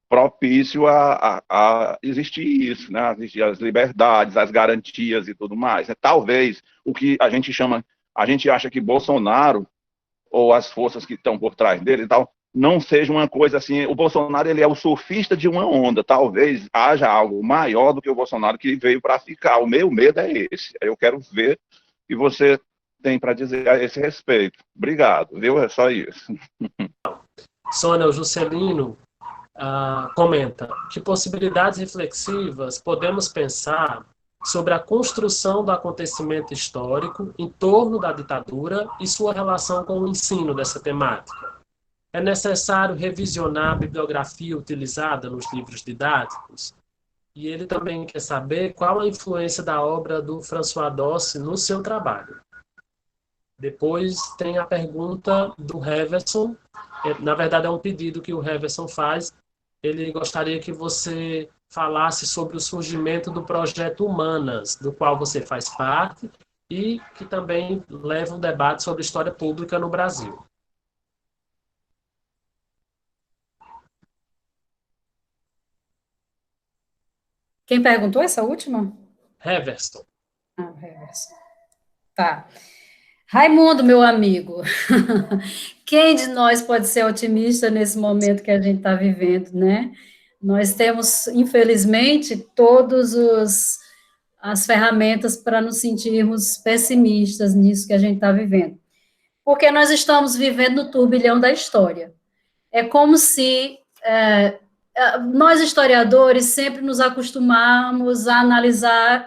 Speaker 5: propício a existir isso, né, a existir as liberdades, as garantias e tudo mais. Talvez o que a gente acha que Bolsonaro ou as forças que estão por trás dele e tal, não seja uma coisa assim. O Bolsonaro, ele é o surfista de uma onda. Talvez haja algo maior do que o Bolsonaro que veio para ficar. O meu medo é esse. Eu quero ver o que você tem para dizer a esse respeito. Obrigado, viu? É só isso.
Speaker 1: Sônia, o Juscelino comenta: que possibilidades reflexivas podemos pensar sobre a construção do acontecimento histórico em torno da ditadura e sua relação com o ensino dessa temática? É necessário revisionar a bibliografia utilizada nos livros didáticos? E ele também quer saber qual a influência da obra do François Dossi no seu trabalho. Depois tem a pergunta do Heverson. Na verdade, é um pedido que o Heverson faz. Ele gostaria que você falasse sobre o surgimento do projeto Humanas, do qual você faz parte, e que também leva um debate sobre história pública no Brasil.
Speaker 2: Quem perguntou essa última?
Speaker 1: Heverston.
Speaker 2: Heverston. Tá. Raimundo, meu amigo, quem de nós pode ser otimista nesse momento que a gente está vivendo, né? Nós temos, infelizmente, todas as ferramentas para nos sentirmos pessimistas nisso que a gente está vivendo. Porque nós estamos vivendo no turbilhão da história. É como se nós, historiadores, sempre nos acostumamos a analisar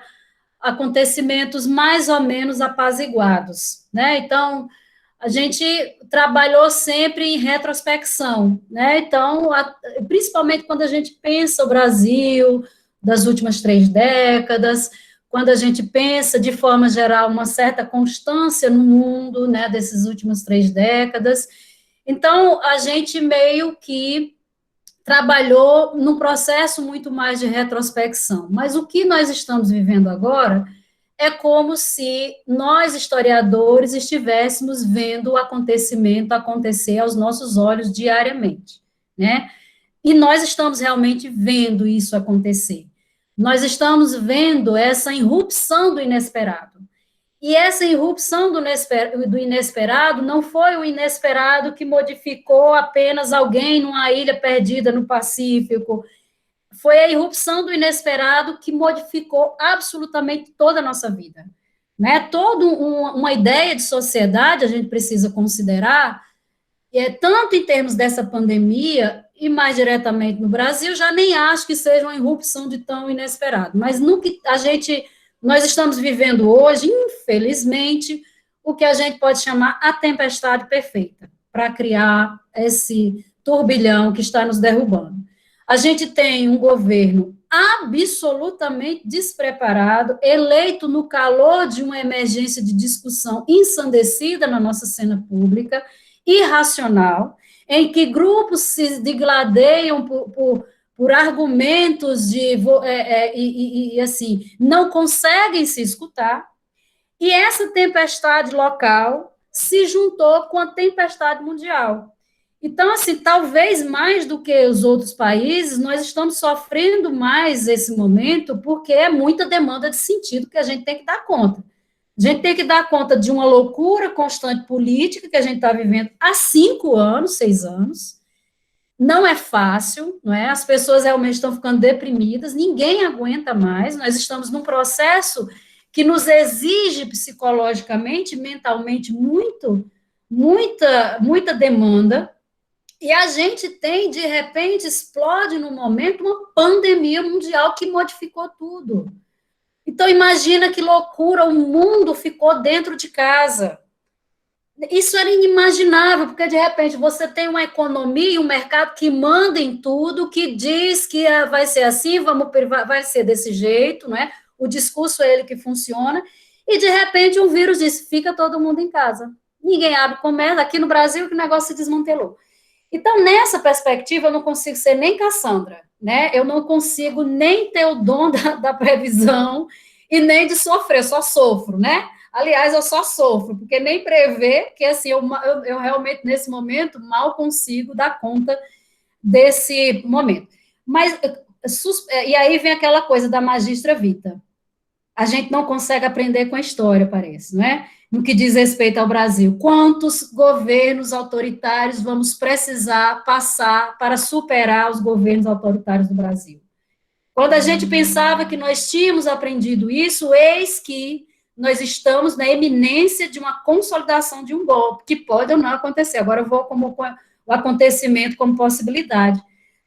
Speaker 2: acontecimentos mais ou menos apaziguados, né? Então, a gente trabalhou sempre em retrospecção, né? Então, principalmente quando a gente pensa o Brasil das últimas 3 décadas, quando a gente pensa, de forma geral, uma certa constância no mundo, né, dessas últimas 3 décadas. Então, a gente meio que trabalhou num processo muito mais de retrospecção. Mas o que nós estamos vivendo agora é como se nós, historiadores, estivéssemos vendo o acontecimento acontecer aos nossos olhos diariamente, né? E nós estamos realmente vendo isso acontecer. Nós estamos vendo essa irrupção do inesperado. E essa irrupção do inesperado não foi o inesperado que modificou apenas alguém numa ilha perdida no Pacífico. Foi a irrupção do inesperado que modificou absolutamente toda a nossa vida. Né? Toda uma ideia de sociedade a gente precisa considerar, tanto em termos dessa pandemia, e mais diretamente no Brasil, já nem acho que seja uma irrupção de tão inesperado, mas no que nós estamos vivendo hoje, infelizmente, o que a gente pode chamar a tempestade perfeita, para criar esse turbilhão que está nos derrubando. A gente tem um governo absolutamente despreparado, eleito no calor de uma emergência de discussão ensandecida na nossa cena pública, irracional, em que grupos se digladeiam por argumentos assim, não conseguem se escutar, e essa tempestade local se juntou com a tempestade mundial. Então, assim, talvez mais do que os outros países, nós estamos sofrendo mais esse momento, porque é muita demanda de sentido que a gente tem que dar conta. A gente tem que dar conta de uma loucura constante política que a gente está vivendo há 5 anos, 6 anos. Não é fácil, não é? As pessoas realmente estão ficando deprimidas, ninguém aguenta mais. Nós estamos num processo que nos exige psicologicamente, mentalmente, muita demanda. E a gente tem, de repente, explode no momento uma pandemia mundial que modificou tudo. Então, imagina que loucura, o mundo ficou dentro de casa. Isso era inimaginável, porque, de repente, você tem uma economia e um mercado que manda em tudo, que diz que vai ser assim, vai ser desse jeito, não é? O discurso é ele que funciona, e, de repente, um vírus diz, fica todo mundo em casa. Ninguém abre comércio, aqui no Brasil que o negócio se desmantelou. Então, nessa perspectiva, eu não consigo ser nem Cassandra, né? Eu não consigo nem ter o dom da previsão e nem de sofrer, eu só sofro, né? Aliás, eu só sofro, porque nem prever, que assim, eu realmente, nesse momento, mal consigo dar conta desse momento. Mas, e aí vem aquela coisa da magistra vita. A gente não consegue aprender com a história, parece, não é? No que diz respeito ao Brasil. Quantos governos autoritários vamos precisar passar para superar os governos autoritários do Brasil? Quando a gente pensava que nós tínhamos aprendido isso, eis que nós estamos na eminência de uma consolidação de um golpe, que pode ou não acontecer. Agora eu vou como o acontecimento como possibilidade.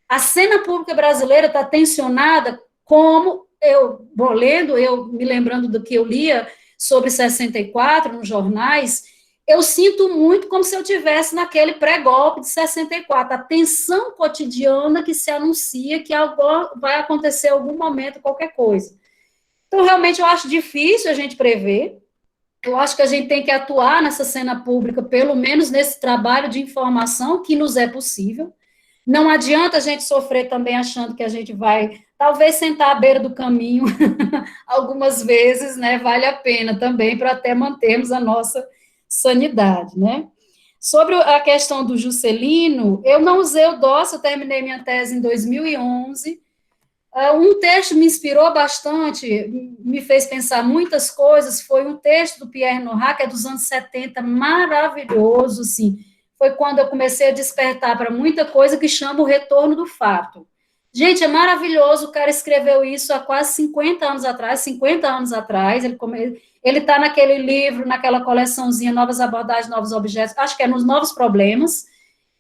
Speaker 2: A cena pública brasileira está tensionada como, eu vou lendo, eu me lembrando do que eu lia sobre 64 nos jornais, eu sinto muito como se eu estivesse naquele pré-golpe de 64, a tensão cotidiana que se anuncia que vai acontecer em algum momento, qualquer coisa. Então, realmente, eu acho difícil a gente prever, eu acho que a gente tem que atuar nessa cena pública, pelo menos nesse trabalho de informação que nos é possível. Não adianta a gente sofrer também achando que a gente vai talvez sentar à beira do caminho algumas vezes, né, vale a pena também para até mantermos a nossa sanidade, né? Sobre a questão do Juscelino, eu não usei o DOS, eu terminei minha tese em 2011. Um texto me inspirou bastante, me fez pensar muitas coisas, foi um texto do Pierre Nora, que é dos anos 70, maravilhoso, assim. Foi quando eu comecei a despertar para muita coisa que chama o retorno do fato. Gente, é maravilhoso, o cara escreveu isso há quase 50 anos atrás, ele está naquele livro, naquela coleçãozinha, Novas Abordagens, Novos Objetos, acho que é nos Novos Problemas,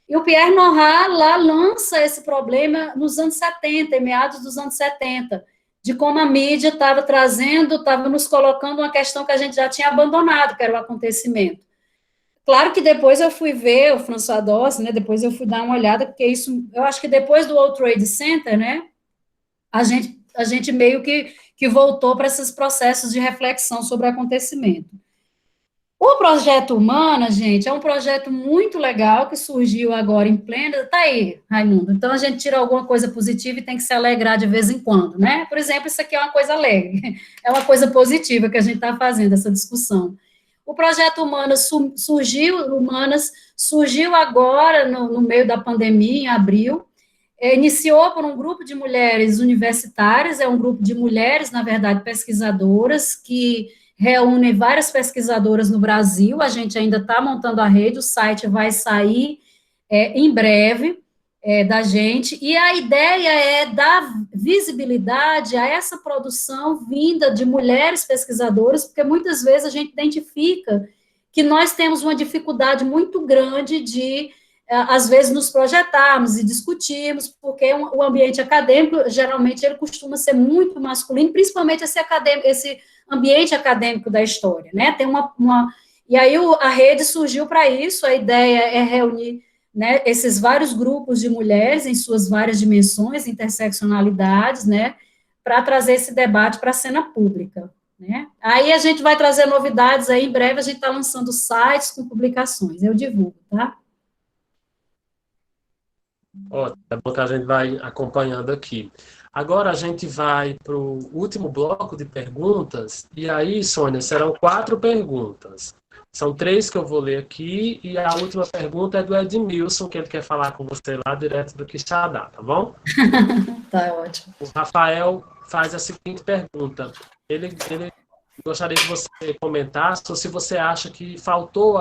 Speaker 2: e o Pierre Nora lá lança esse problema nos anos 70, em meados dos anos 70, de como a mídia estava trazendo, estava nos colocando uma questão que a gente já tinha abandonado, que era o acontecimento. Claro que depois eu fui ver o François Dawson, né, depois eu fui dar uma olhada, porque isso, eu acho que depois do World Trade Center, né, a gente meio que voltou para esses processos de reflexão sobre o acontecimento. O Projeto Humana, gente, é um projeto muito legal que surgiu agora em plena... Tá aí, Raimundo. Então, a gente tira alguma coisa positiva e tem que se alegrar de vez em quando, né? Por exemplo, isso aqui é uma coisa alegre, é uma coisa positiva que a gente está fazendo, essa discussão. O Projeto Humanas surgiu agora, no meio da pandemia, em abril, iniciou por um grupo de mulheres universitárias, é um grupo de mulheres, na verdade, pesquisadoras, que reúne várias pesquisadoras no Brasil, a gente ainda está montando a rede, o site vai sair em breve da gente, e a ideia é dar visibilidade a essa produção vinda de mulheres pesquisadoras, porque muitas vezes a gente identifica que nós temos uma dificuldade muito grande de, às vezes, nos projetarmos e discutirmos, porque o ambiente acadêmico, geralmente, ele costuma ser muito masculino, principalmente esse ambiente acadêmico da história, né? Tem e aí a rede surgiu para isso, a ideia é reunir, né, esses vários grupos de mulheres em suas várias dimensões, interseccionalidades, né, para trazer esse debate para a cena pública, né? Aí a gente vai trazer novidades aí, em breve a gente está lançando sites com publicações, eu divulgo, tá?
Speaker 1: Ótimo, é bom que a gente vai acompanhando aqui. Agora a gente vai para o último bloco de perguntas, e aí, Sônia, serão 4 perguntas. São 3 que eu vou ler aqui, e a última pergunta é do Edmilson, que ele quer falar com você lá direto do Quixadá, tá bom?
Speaker 2: Tá ótimo.
Speaker 1: O Rafael faz a seguinte pergunta. Ele gostaria que você comentasse se você acha que faltou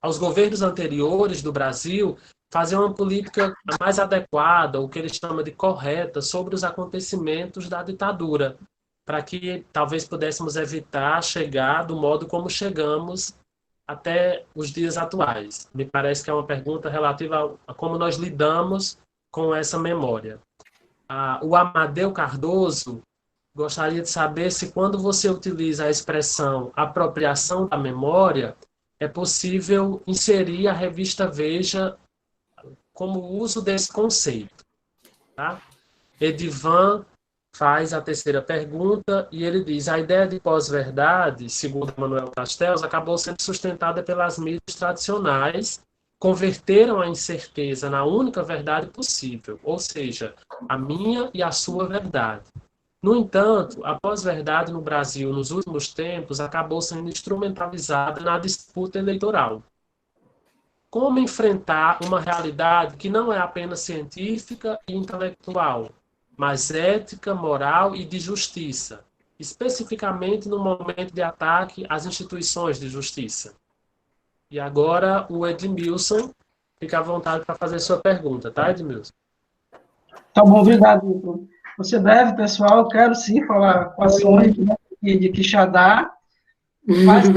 Speaker 1: aos governos anteriores do Brasil fazer uma política mais adequada, o que ele chama de correta, sobre os acontecimentos da ditadura, para que talvez pudéssemos evitar chegar do modo como chegamos até os dias atuais. Me parece que é uma pergunta relativa a como nós lidamos com essa memória. O Amadeu Cardoso gostaria de saber se, quando você utiliza a expressão apropriação da memória, é possível inserir a revista Veja como uso desse conceito. Tá? Edivan faz a terceira pergunta e ele diz: a ideia de pós-verdade, segundo Manuel Castells, acabou sendo sustentada pelas mídias tradicionais, converteram a incerteza na única verdade possível, ou seja, a minha e a sua verdade. No entanto, a pós-verdade no Brasil, nos últimos tempos, acabou sendo instrumentalizada na disputa eleitoral. Como enfrentar uma realidade que não é apenas científica e intelectual, mas ética, moral e de justiça, especificamente no momento de ataque às instituições de justiça? E agora o Edmilson, fica à vontade para fazer sua pergunta, tá, Edmilson?
Speaker 6: Tá bom, obrigado, Milton. Você deve, pessoal, eu quero sim falar com a Sônia de Quixadá. Faz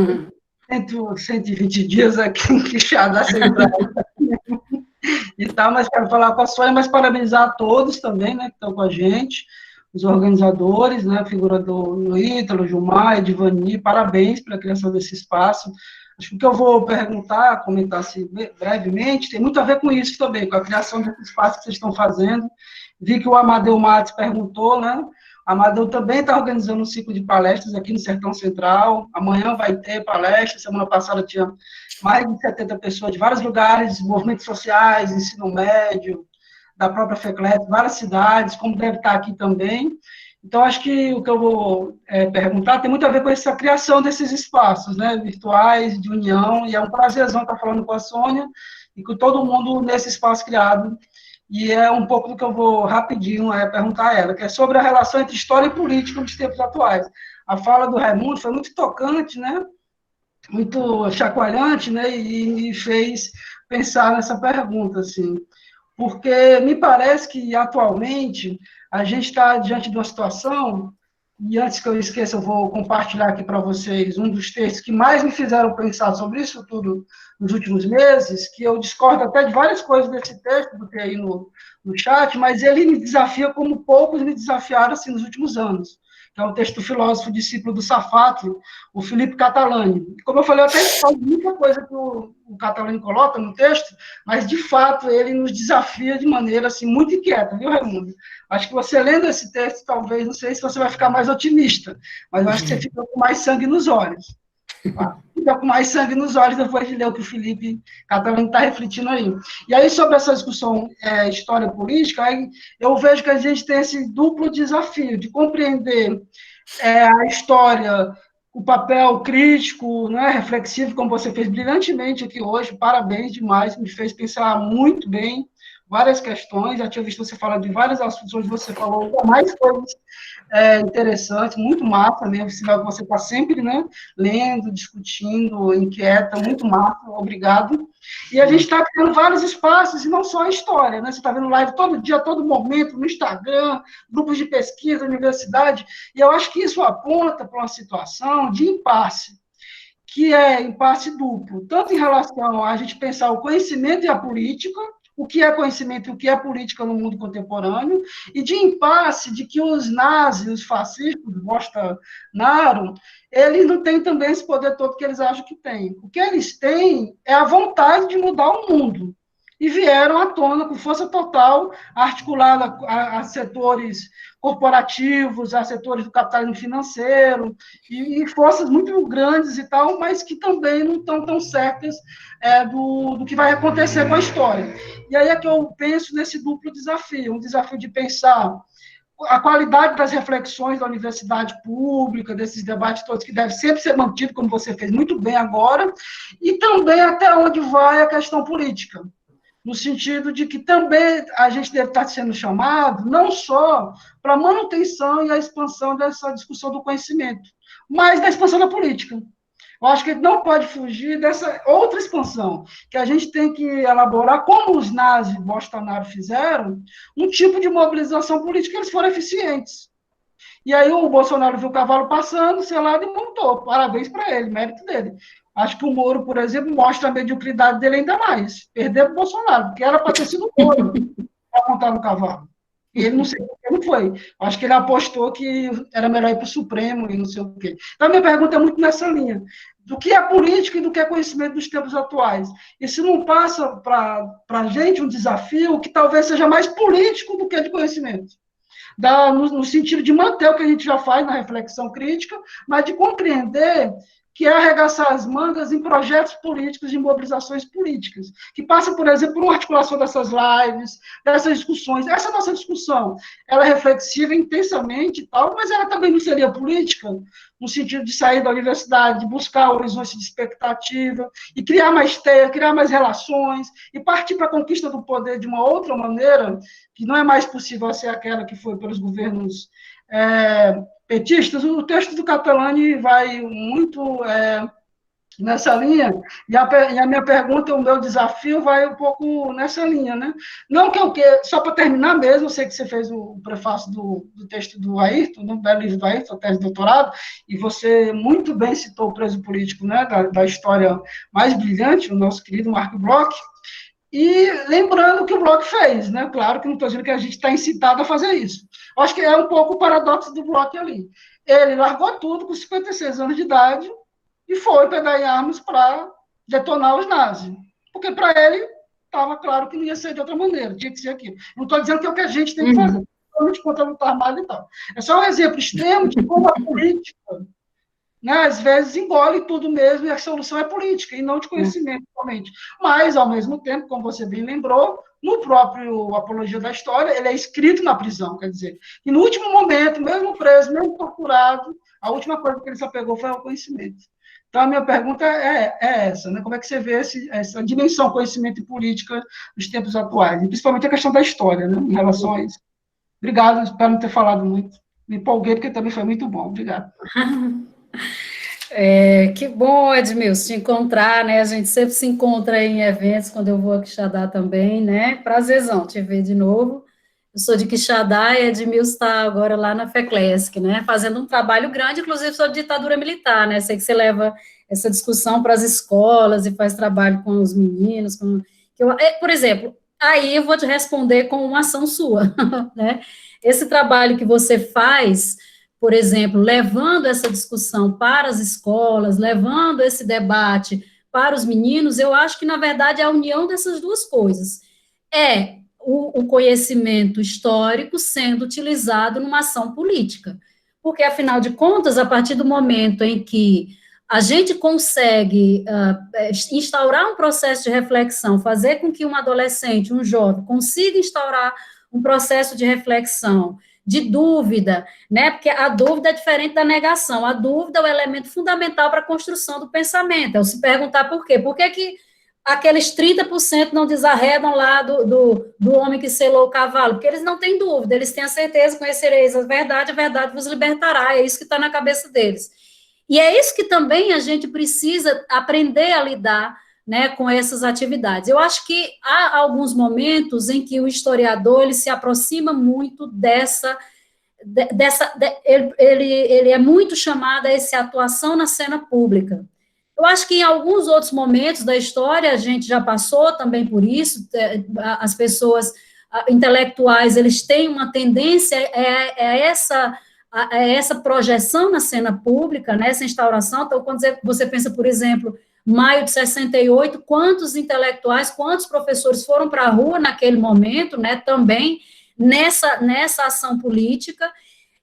Speaker 6: 120 dias aqui em Quixadá, sem praia. E tal, mas quero falar com a Sônia, mas parabenizar a todos também, né, que estão com a gente, os organizadores, né, a figura do Ítalo, Gilmar, Edivani, parabéns pela criação desse espaço. Acho que o que eu vou perguntar, comentar assim, brevemente, tem muito a ver com isso também, com a criação desse espaço que vocês estão fazendo. Vi que o Amadeu Matos perguntou, né? O Amadeu também está organizando um ciclo de palestras aqui no Sertão Central. Amanhã vai ter palestra. Semana passada tinha mais de 70 pessoas de vários lugares, movimentos sociais, ensino médio, da própria FECLET, várias cidades, como deve estar aqui também. Então, acho que o que eu vou perguntar tem muito a ver com essa criação desses espaços, né, virtuais, de união, e é um prazerzão estar falando com a Sônia e com todo mundo nesse espaço criado. E é um pouco do que eu vou rapidinho perguntar a ela, que é sobre a relação entre história e política nos tempos atuais. A fala do Raimundo foi muito tocante, né, muito chacoalhante, né, e fez pensar nessa pergunta, assim, porque me parece que, atualmente, a gente está diante de uma situação, e antes que eu esqueça, eu vou compartilhar aqui para vocês um dos textos que mais me fizeram pensar sobre isso tudo nos últimos meses, que eu discordo até de várias coisas desse texto, do que aí no chat, mas ele me desafia como poucos me desafiaram assim, nos últimos anos. É um texto do filósofo discípulo do Sarfati, o Filipe Catalani. Como eu falei, eu até falo muita coisa que o Catalani coloca no texto, mas, de fato, ele nos desafia de maneira assim, muito inquieta, viu, Raimundo? Acho que você, lendo esse texto, talvez, não sei se você vai ficar mais otimista, mas eu acho que você fica com mais sangue nos olhos. Fica com mais sangue nos olhos depois de ler o que o Filipe Catalani está refletindo aí. E aí, sobre essa discussão história política, aí eu vejo que a gente tem esse duplo desafio de compreender a história, o papel crítico, né, reflexivo, como você fez brilhantemente aqui hoje, parabéns demais, me fez pensar muito bem várias questões, já tinha visto você falar de vários assuntos, onde você falou mais coisas interessantes, muito massa mesmo, sinal que você está sempre, né, lendo, discutindo, inquieta, muito massa, obrigado. E a gente está criando vários espaços, e não só a história, né, você está vendo live todo dia, todo momento, no Instagram, grupos de pesquisa, universidade, e eu acho que isso aponta para uma situação de impasse, que é impasse duplo, tanto em relação a gente pensar o conhecimento e a política, o que é conhecimento e o que é política no mundo contemporâneo, e de impasse de que os nazis, os fascistas, Bolsonaro, eles não têm também esse poder todo que eles acham que têm. O que eles têm é a vontade de mudar o mundo. E vieram à tona com força total, articulada a setores corporativos, a setores do capitalismo financeiro, e forças muito grandes e tal, mas que também não estão tão certas do que vai acontecer com a história. E aí é que eu penso nesse duplo desafio, um desafio de pensar a qualidade das reflexões da universidade pública, desses debates todos, que deve sempre ser mantido, como você fez muito bem agora, e também até onde vai a questão política, no sentido de que também a gente deve estar sendo chamado não só para a manutenção e a expansão dessa discussão do conhecimento, mas da expansão da política. Eu acho que a gente não pode fugir dessa outra expansão, que a gente tem que elaborar, como os nazis e Bolsonaro fizeram, um tipo de mobilização política que eles foram eficientes. E aí o Bolsonaro viu o cavalo passando, selado, e montou. Parabéns para ele, mérito dele. Acho que o Moro, por exemplo, mostra a mediocridade dele ainda mais. Perdeu o Bolsonaro, porque era para ter sido o Moro para montar no cavalo. E ele não sei por que não foi. Acho que ele apostou que era melhor ir para o Supremo e não sei o quê. Então, a minha pergunta é muito nessa linha. Do que é política e do que é conhecimento dos tempos atuais. E se não passa para a gente um desafio que talvez seja mais político do que de conhecimento. No sentido de manter o que a gente já faz na reflexão crítica, mas de compreender que é arregaçar as mangas em projetos políticos, de mobilizações políticas, que passa, por exemplo, por uma articulação dessas lives, dessas discussões. Essa nossa discussão, ela é reflexiva intensamente e tal, mas ela também não seria política, no sentido de sair da universidade, de buscar horizontes de expectativa, e criar mais teia, criar mais relações, e partir para a conquista do poder de uma outra maneira, que não é mais possível ser aquela que foi pelos governos petistas. O texto do Catalani vai muito nessa linha, e a minha pergunta, o meu desafio vai um pouco nessa linha, né? Não que eu queira, só para terminar mesmo, eu sei que você fez o prefácio do texto do Ayrton, no belo livro do Ayrton, tese de doutorado, e você muito bem citou o preso político, né, da história mais brilhante, o nosso querido Marc Bloch, e lembrando o que o Bloch fez, né? Claro que não estou dizendo que a gente está incitado a fazer isso. Eu acho que é um pouco o paradoxo do Bloch ali. Ele largou tudo com 56 anos de idade e foi pegar em armas para detonar os nazis. Porque para ele estava claro que não ia ser de outra maneira, tinha que ser aquilo. Não estou dizendo que é o que a gente tem que fazer, principalmente contra a luta armada e tal. É só um exemplo extremo de como a política né, às vezes engole tudo mesmo e a solução é política, e não de conhecimento somente. Mas, ao mesmo tempo, como você bem lembrou, no próprio Apologia da História, ele é escrito na prisão, quer dizer, e no último momento, mesmo preso, mesmo torturado, a última coisa que ele se apegou foi ao conhecimento. Então, a minha pergunta é essa, né? Como é que você vê essa dimensão conhecimento e política nos tempos atuais, e principalmente a questão da história, né, em relação a isso. Obrigado, espero não ter falado muito. Me empolguei, porque também foi muito bom. Obrigado.
Speaker 2: Que bom, Edmilson, te encontrar, né? A gente sempre se encontra em eventos, quando eu vou a Quixadá também, né? Prazerzão te ver de novo. Eu sou de Quixadá e Edmilson está agora lá na FECLESC, né? Fazendo um trabalho grande, inclusive sobre ditadura militar, né? Sei que você leva essa discussão para as escolas e faz trabalho com os meninos. Por exemplo, aí eu vou te responder com uma ação sua, né? Esse trabalho que você faz, por exemplo, levando essa discussão para as escolas, levando esse debate para os meninos, eu acho que, na verdade, é a união dessas duas coisas. É o conhecimento histórico sendo utilizado numa ação política. Porque, afinal de contas, a partir do momento em que a gente consegue instaurar um processo de reflexão, fazer com que um adolescente, um jovem, consiga instaurar um processo de reflexão, de dúvida, né? Porque a dúvida é diferente da negação. A dúvida é o elemento fundamental para a construção do pensamento. É o se perguntar por quê. Por que aqueles 30% não desarredam lá do homem que selou o cavalo? Porque eles não têm dúvida, eles têm a certeza, conhecereis a verdade vos libertará. É isso que está na cabeça deles. E é isso que também a gente precisa aprender a lidar, né, com essas atividades. Eu acho que há alguns momentos em que o historiador ele se aproxima muito ele é muito chamado a essa atuação na cena pública. Eu acho que em alguns outros momentos da história a gente já passou também por isso. As pessoas intelectuais eles têm uma tendência a essa projeção na cena pública, né, essa instauração. Então, quando você pensa, por exemplo, maio de 68, quantos intelectuais, quantos professores foram para a rua naquele momento, né, também nessa ação política,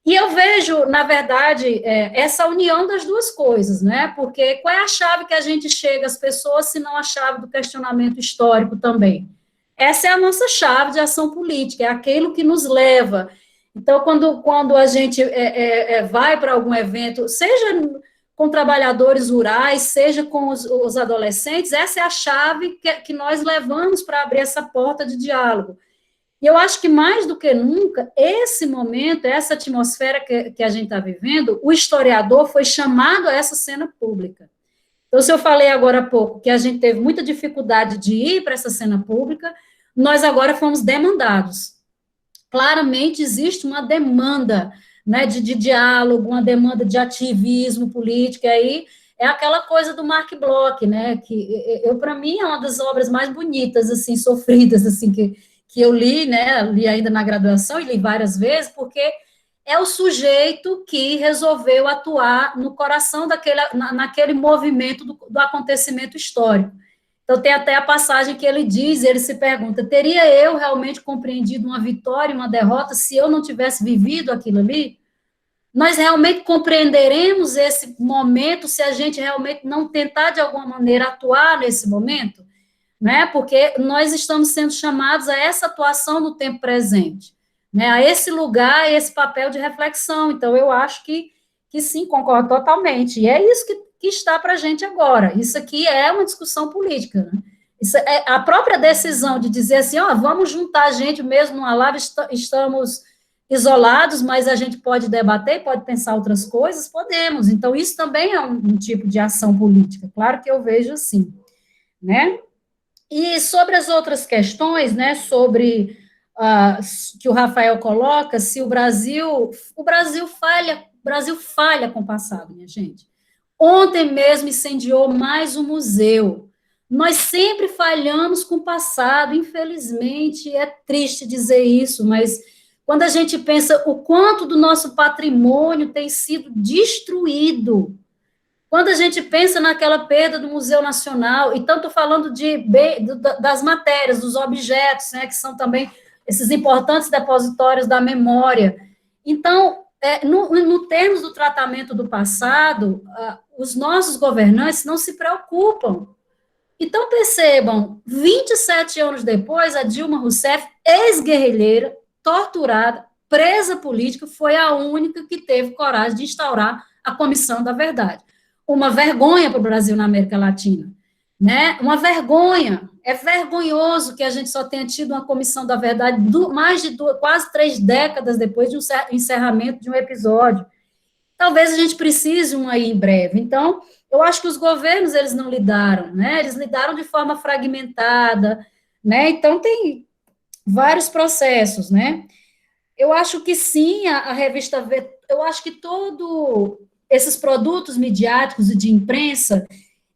Speaker 2: e eu vejo, na verdade, essa união das duas coisas, né, porque qual é a chave que a gente chega às pessoas, se não a chave do questionamento histórico também? Essa é a nossa chave de ação política, é aquilo que nos leva. Então, quando a gente vai para algum evento, seja com trabalhadores rurais, seja com os adolescentes, essa é a chave que nós levamos para abrir essa porta de diálogo. E eu acho que, mais do que nunca, esse momento, essa atmosfera que a gente está vivendo, o historiador foi chamado a essa cena pública. Então, se eu falei agora há pouco que a gente teve muita dificuldade de ir para essa cena pública, nós agora fomos demandados. Claramente existe uma demanda, né, de diálogo, uma demanda de ativismo político, e aí é aquela coisa do Marc Bloch, né, que para mim é uma das obras mais bonitas, assim, sofridas, assim, que eu li, né, li ainda na graduação e li várias vezes, porque é o sujeito que resolveu atuar no coração naquele movimento do acontecimento histórico. Então, tem até a passagem que ele diz, ele se pergunta, teria eu realmente compreendido uma vitória e uma derrota se eu não tivesse vivido aquilo ali? Nós realmente compreenderemos esse momento se a gente realmente não tentar, de alguma maneira, atuar nesse momento? Né? Porque nós estamos sendo chamados a essa atuação no tempo presente, né? A esse lugar, a esse papel de reflexão. Então, eu acho que sim, concordo totalmente. E é isso que está para a gente agora. Isso aqui é uma discussão política, né? Isso é a própria decisão de dizer assim, vamos juntar a gente mesmo numa live, estamos isolados, mas a gente pode debater, pode pensar outras coisas, podemos. Então, isso também é um tipo de ação política, claro que eu vejo assim, né? E sobre as outras questões, né, sobre que o Rafael coloca, se o Brasil falha com o passado, minha gente. Ontem mesmo incendiou mais um museu. Nós sempre falhamos com o passado, infelizmente, é triste dizer isso, mas quando a gente pensa o quanto do nosso patrimônio tem sido destruído, quando a gente pensa naquela perda do Museu Nacional, e tanto falando das matérias, dos objetos, né, que são também esses importantes depositórios da memória. Então, no termos do tratamento do passado, os nossos governantes não se preocupam. Então, percebam, 27 anos depois, a Dilma Rousseff, ex-guerrilheira, torturada, presa política, foi a única que teve coragem de instaurar a Comissão da Verdade. Uma vergonha para o Brasil na América Latina, né? Uma vergonha. É vergonhoso que a gente só tenha tido uma Comissão da Verdade mais de quase 3 décadas depois de um encerramento de um episódio. Talvez a gente precise uma aí em breve. Então, eu acho que os governos, eles não lidaram, né? Eles lidaram de forma fragmentada, né? Então, tem vários processos, né? Eu acho que sim, a revista V, eu acho que todos esses produtos midiáticos e de imprensa,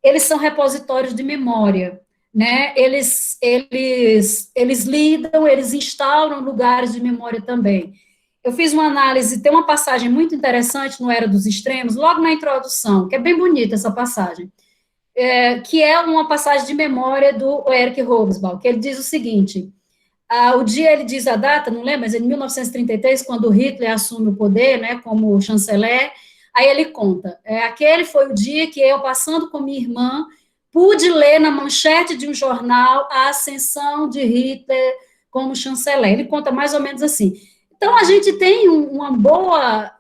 Speaker 2: eles são repositórios de memória, né? Eles lidam, eles instauram lugares de memória também. Eu fiz uma análise, tem uma passagem muito interessante no Era dos Extremos, logo na introdução, que é bem bonita essa passagem, que é uma passagem de memória do Eric Hobsbawm, que ele diz o seguinte, o dia, ele diz a data, não lembro, mas em 1933, quando Hitler assume o poder, né, como chanceler, aí ele conta, aquele foi o dia que eu, passando com minha irmã, pude ler na manchete de um jornal a ascensão de Hitler como chanceler. Ele conta mais ou menos assim. Então, a gente tem uma boa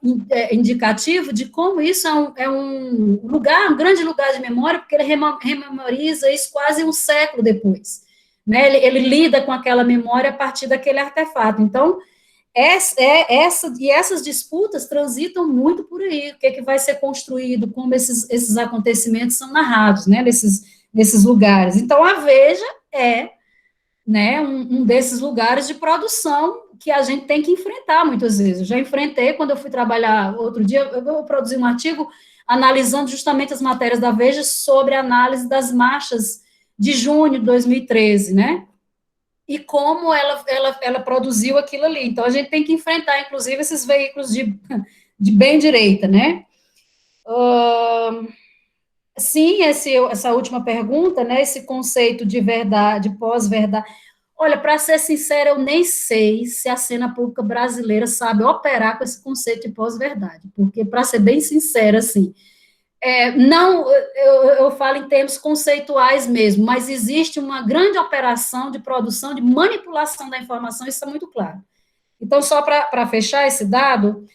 Speaker 2: indicativo de como isso é um grande lugar de memória, porque ele rememoriza isso quase um século depois. Né? Ele lida com aquela memória a partir daquele artefato. Então, essas disputas transitam muito por aí, o que é que vai ser construído, como esses acontecimentos são narrados, né, nesses lugares. Então, a Veja é, né, um desses lugares de produção que a gente tem que enfrentar muitas vezes. Eu já enfrentei, quando eu fui trabalhar outro dia, eu produzi um artigo analisando justamente as matérias da Veja sobre a análise das marchas de junho de 2013, né, e como ela produziu aquilo ali. Então, a gente tem que enfrentar, inclusive, esses veículos de bem direita, né. Sim, essa última pergunta, né, esse conceito de verdade, pós-verdade. Olha, para ser sincera, eu nem sei se a cena pública brasileira sabe operar com esse conceito de pós-verdade, porque, para ser bem sincera, assim, não, eu falo em termos conceituais mesmo, mas existe uma grande operação de produção, de manipulação da informação, isso é muito claro. Então, só para fechar esse dado,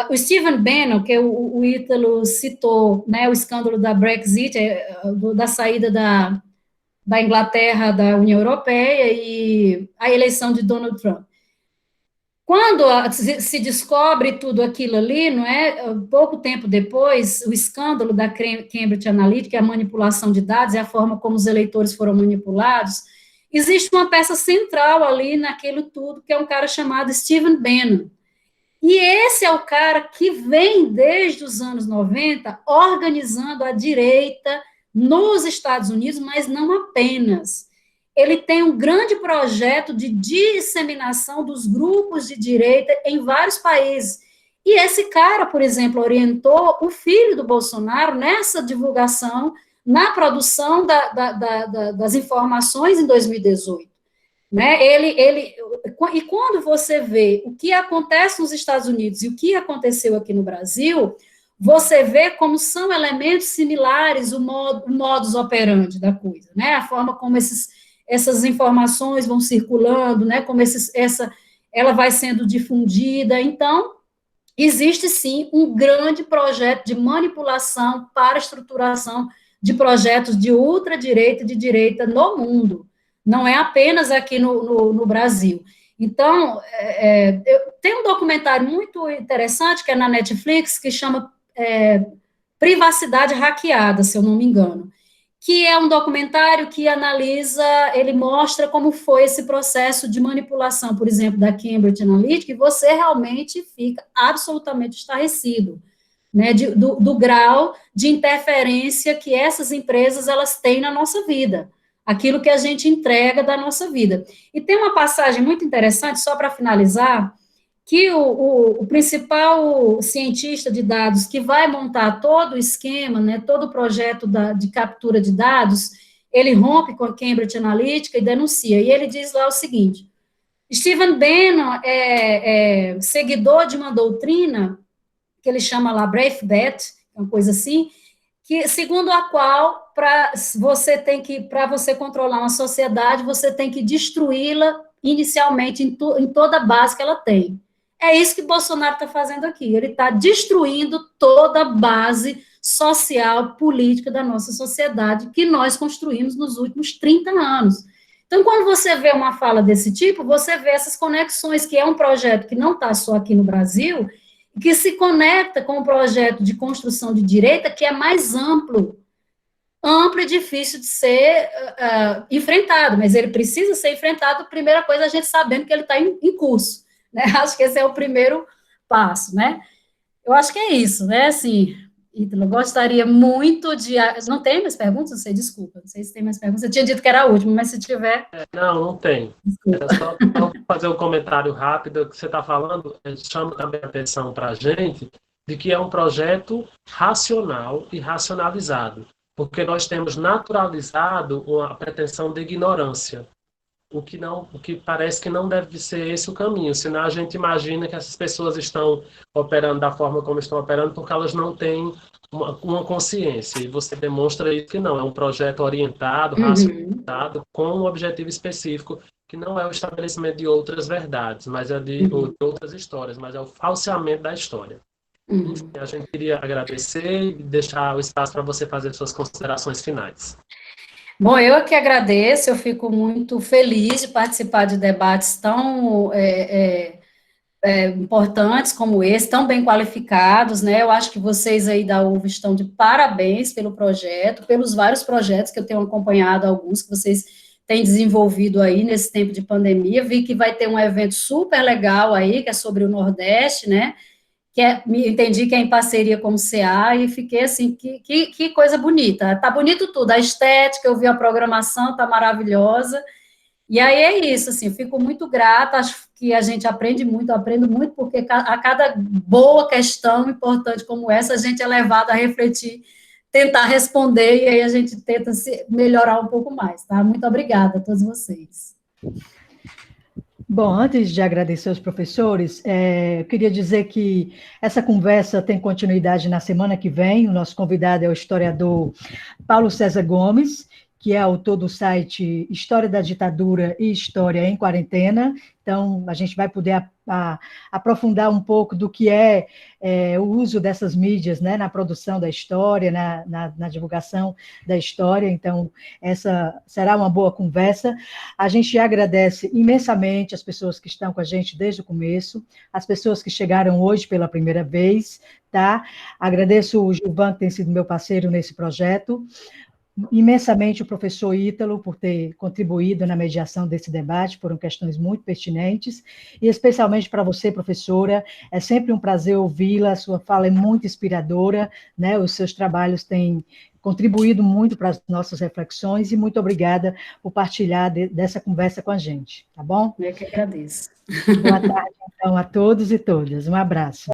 Speaker 2: o Stephen Bannon, que o Ítalo citou, né, o escândalo da Brexit, da saída da Inglaterra da União Europeia e a eleição de Donald Trump. Quando se descobre tudo aquilo ali, não é? Pouco tempo depois, o escândalo da Cambridge Analytica, a manipulação de dados e a forma como os eleitores foram manipulados, existe uma peça central ali naquilo tudo, que é um cara chamado Stephen Bannon. E esse é o cara que vem desde os anos 90 organizando a direita nos Estados Unidos, mas não apenas. Ele tem um grande projeto de disseminação dos grupos de direita em vários países. E esse cara, por exemplo, orientou o filho do Bolsonaro nessa divulgação, na produção das informações em 2018. Né? E quando você vê o que acontece nos Estados Unidos e o que aconteceu aqui no Brasil, você vê como são elementos similares o modus operandi da coisa, né? A forma como essas informações vão circulando, né? Como ela vai sendo difundida. Então, existe sim um grande projeto de manipulação para a estruturação de projetos de ultradireita e de direita no mundo. Não é apenas aqui no Brasil. Então, tem um documentário muito interessante, que é na Netflix, que chama Privacidade Hackeada, se eu não me engano, que é um documentário que analisa, ele mostra como foi esse processo de manipulação, por exemplo, da Cambridge Analytica, e você realmente fica absolutamente estarrecido, né, do grau de interferência que essas empresas elas têm na nossa vida, aquilo que a gente entrega da nossa vida. E tem uma passagem muito interessante, só para finalizar, que o principal cientista de dados que vai montar todo o esquema, né, todo o projeto de captura de dados, ele rompe com a Cambridge Analytica e denuncia. E ele diz lá o seguinte: Stephen Bannon é seguidor de uma doutrina que ele chama lá Brave Bet, uma coisa assim, que, segundo a qual, para você controlar uma sociedade, você tem que destruí-la inicialmente em toda a base que ela tem. É isso que Bolsonaro está fazendo aqui. Ele está destruindo toda a base social, política da nossa sociedade que nós construímos nos últimos 30 anos. Então, quando você vê uma fala desse tipo, você vê essas conexões, que é um projeto que não está só aqui no Brasil, que se conecta com um projeto de construção de direita que é mais amplo e difícil de ser enfrentado, mas ele precisa ser enfrentado, primeira coisa, a gente sabendo que ele está em curso, né? Acho que esse é o primeiro passo, né? Eu acho que é isso, né? Assim, Ítalo, gostaria muito de... Não tem mais perguntas? Não sei, desculpa, não sei se tem mais perguntas. Eu tinha dito que era a última, mas se tiver...
Speaker 1: Não tem. É só fazer um comentário rápido que você está falando, chama também a atenção para a gente de que é um projeto racional e racionalizado, porque nós temos naturalizado uma pretensão de ignorância, o que parece que não deve ser esse o caminho, senão a gente imagina que essas pessoas estão operando da forma como estão operando porque elas não têm uma consciência, e você demonstra isso que não, é um projeto orientado, racionalizado, com um objetivo específico, que não é o estabelecimento de outras verdades, mas é de outras histórias, mas é o falseamento da história. Enfim, a gente queria agradecer e deixar o espaço para você fazer suas considerações finais.
Speaker 2: Bom, eu aqui agradeço, eu fico muito feliz de participar de debates tão importantes como esse, tão bem qualificados, né? Eu acho que vocês aí da UV estão de parabéns pelo projeto, pelos vários projetos que eu tenho acompanhado, alguns que vocês têm desenvolvido aí nesse tempo de pandemia. Vi que vai ter um evento super legal aí, que é sobre o Nordeste, né? Entendi que é em parceria com o CA, e fiquei assim, que coisa bonita. Tá bonito tudo, a estética, eu vi a programação, tá maravilhosa. E aí é isso, assim, fico muito grata, acho que a gente aprende muito, eu aprendo muito, porque a cada boa questão importante como essa, a gente é levado a refletir, tentar responder, e aí a gente tenta melhorar um pouco mais, tá? Muito obrigada a todos vocês.
Speaker 3: Bom, antes de agradecer aos professores, eu queria dizer que essa conversa tem continuidade na semana que vem. O nosso convidado é o historiador Paulo César Gomes, que é autor do site História da Ditadura e História em Quarentena. Então, a gente vai poder aprofundar um pouco do que é o uso dessas mídias, né, na produção da história, na divulgação da história. Então, essa será uma boa conversa. A gente agradece imensamente as pessoas que estão com a gente desde o começo, as pessoas que chegaram hoje pela primeira vez, tá? Agradeço o Gilvan, que tem sido meu parceiro nesse projeto, imensamente o professor Ítalo por ter contribuído na mediação desse debate, foram questões muito pertinentes, e especialmente para você, professora, é sempre um prazer ouvi-la, a sua fala é muito inspiradora, né? Os seus trabalhos têm contribuído muito para as nossas reflexões, e muito obrigada por partilhar dessa conversa com a gente, tá bom?
Speaker 2: Eu que agradeço.
Speaker 3: Boa tarde, então, a todos e todas, um abraço.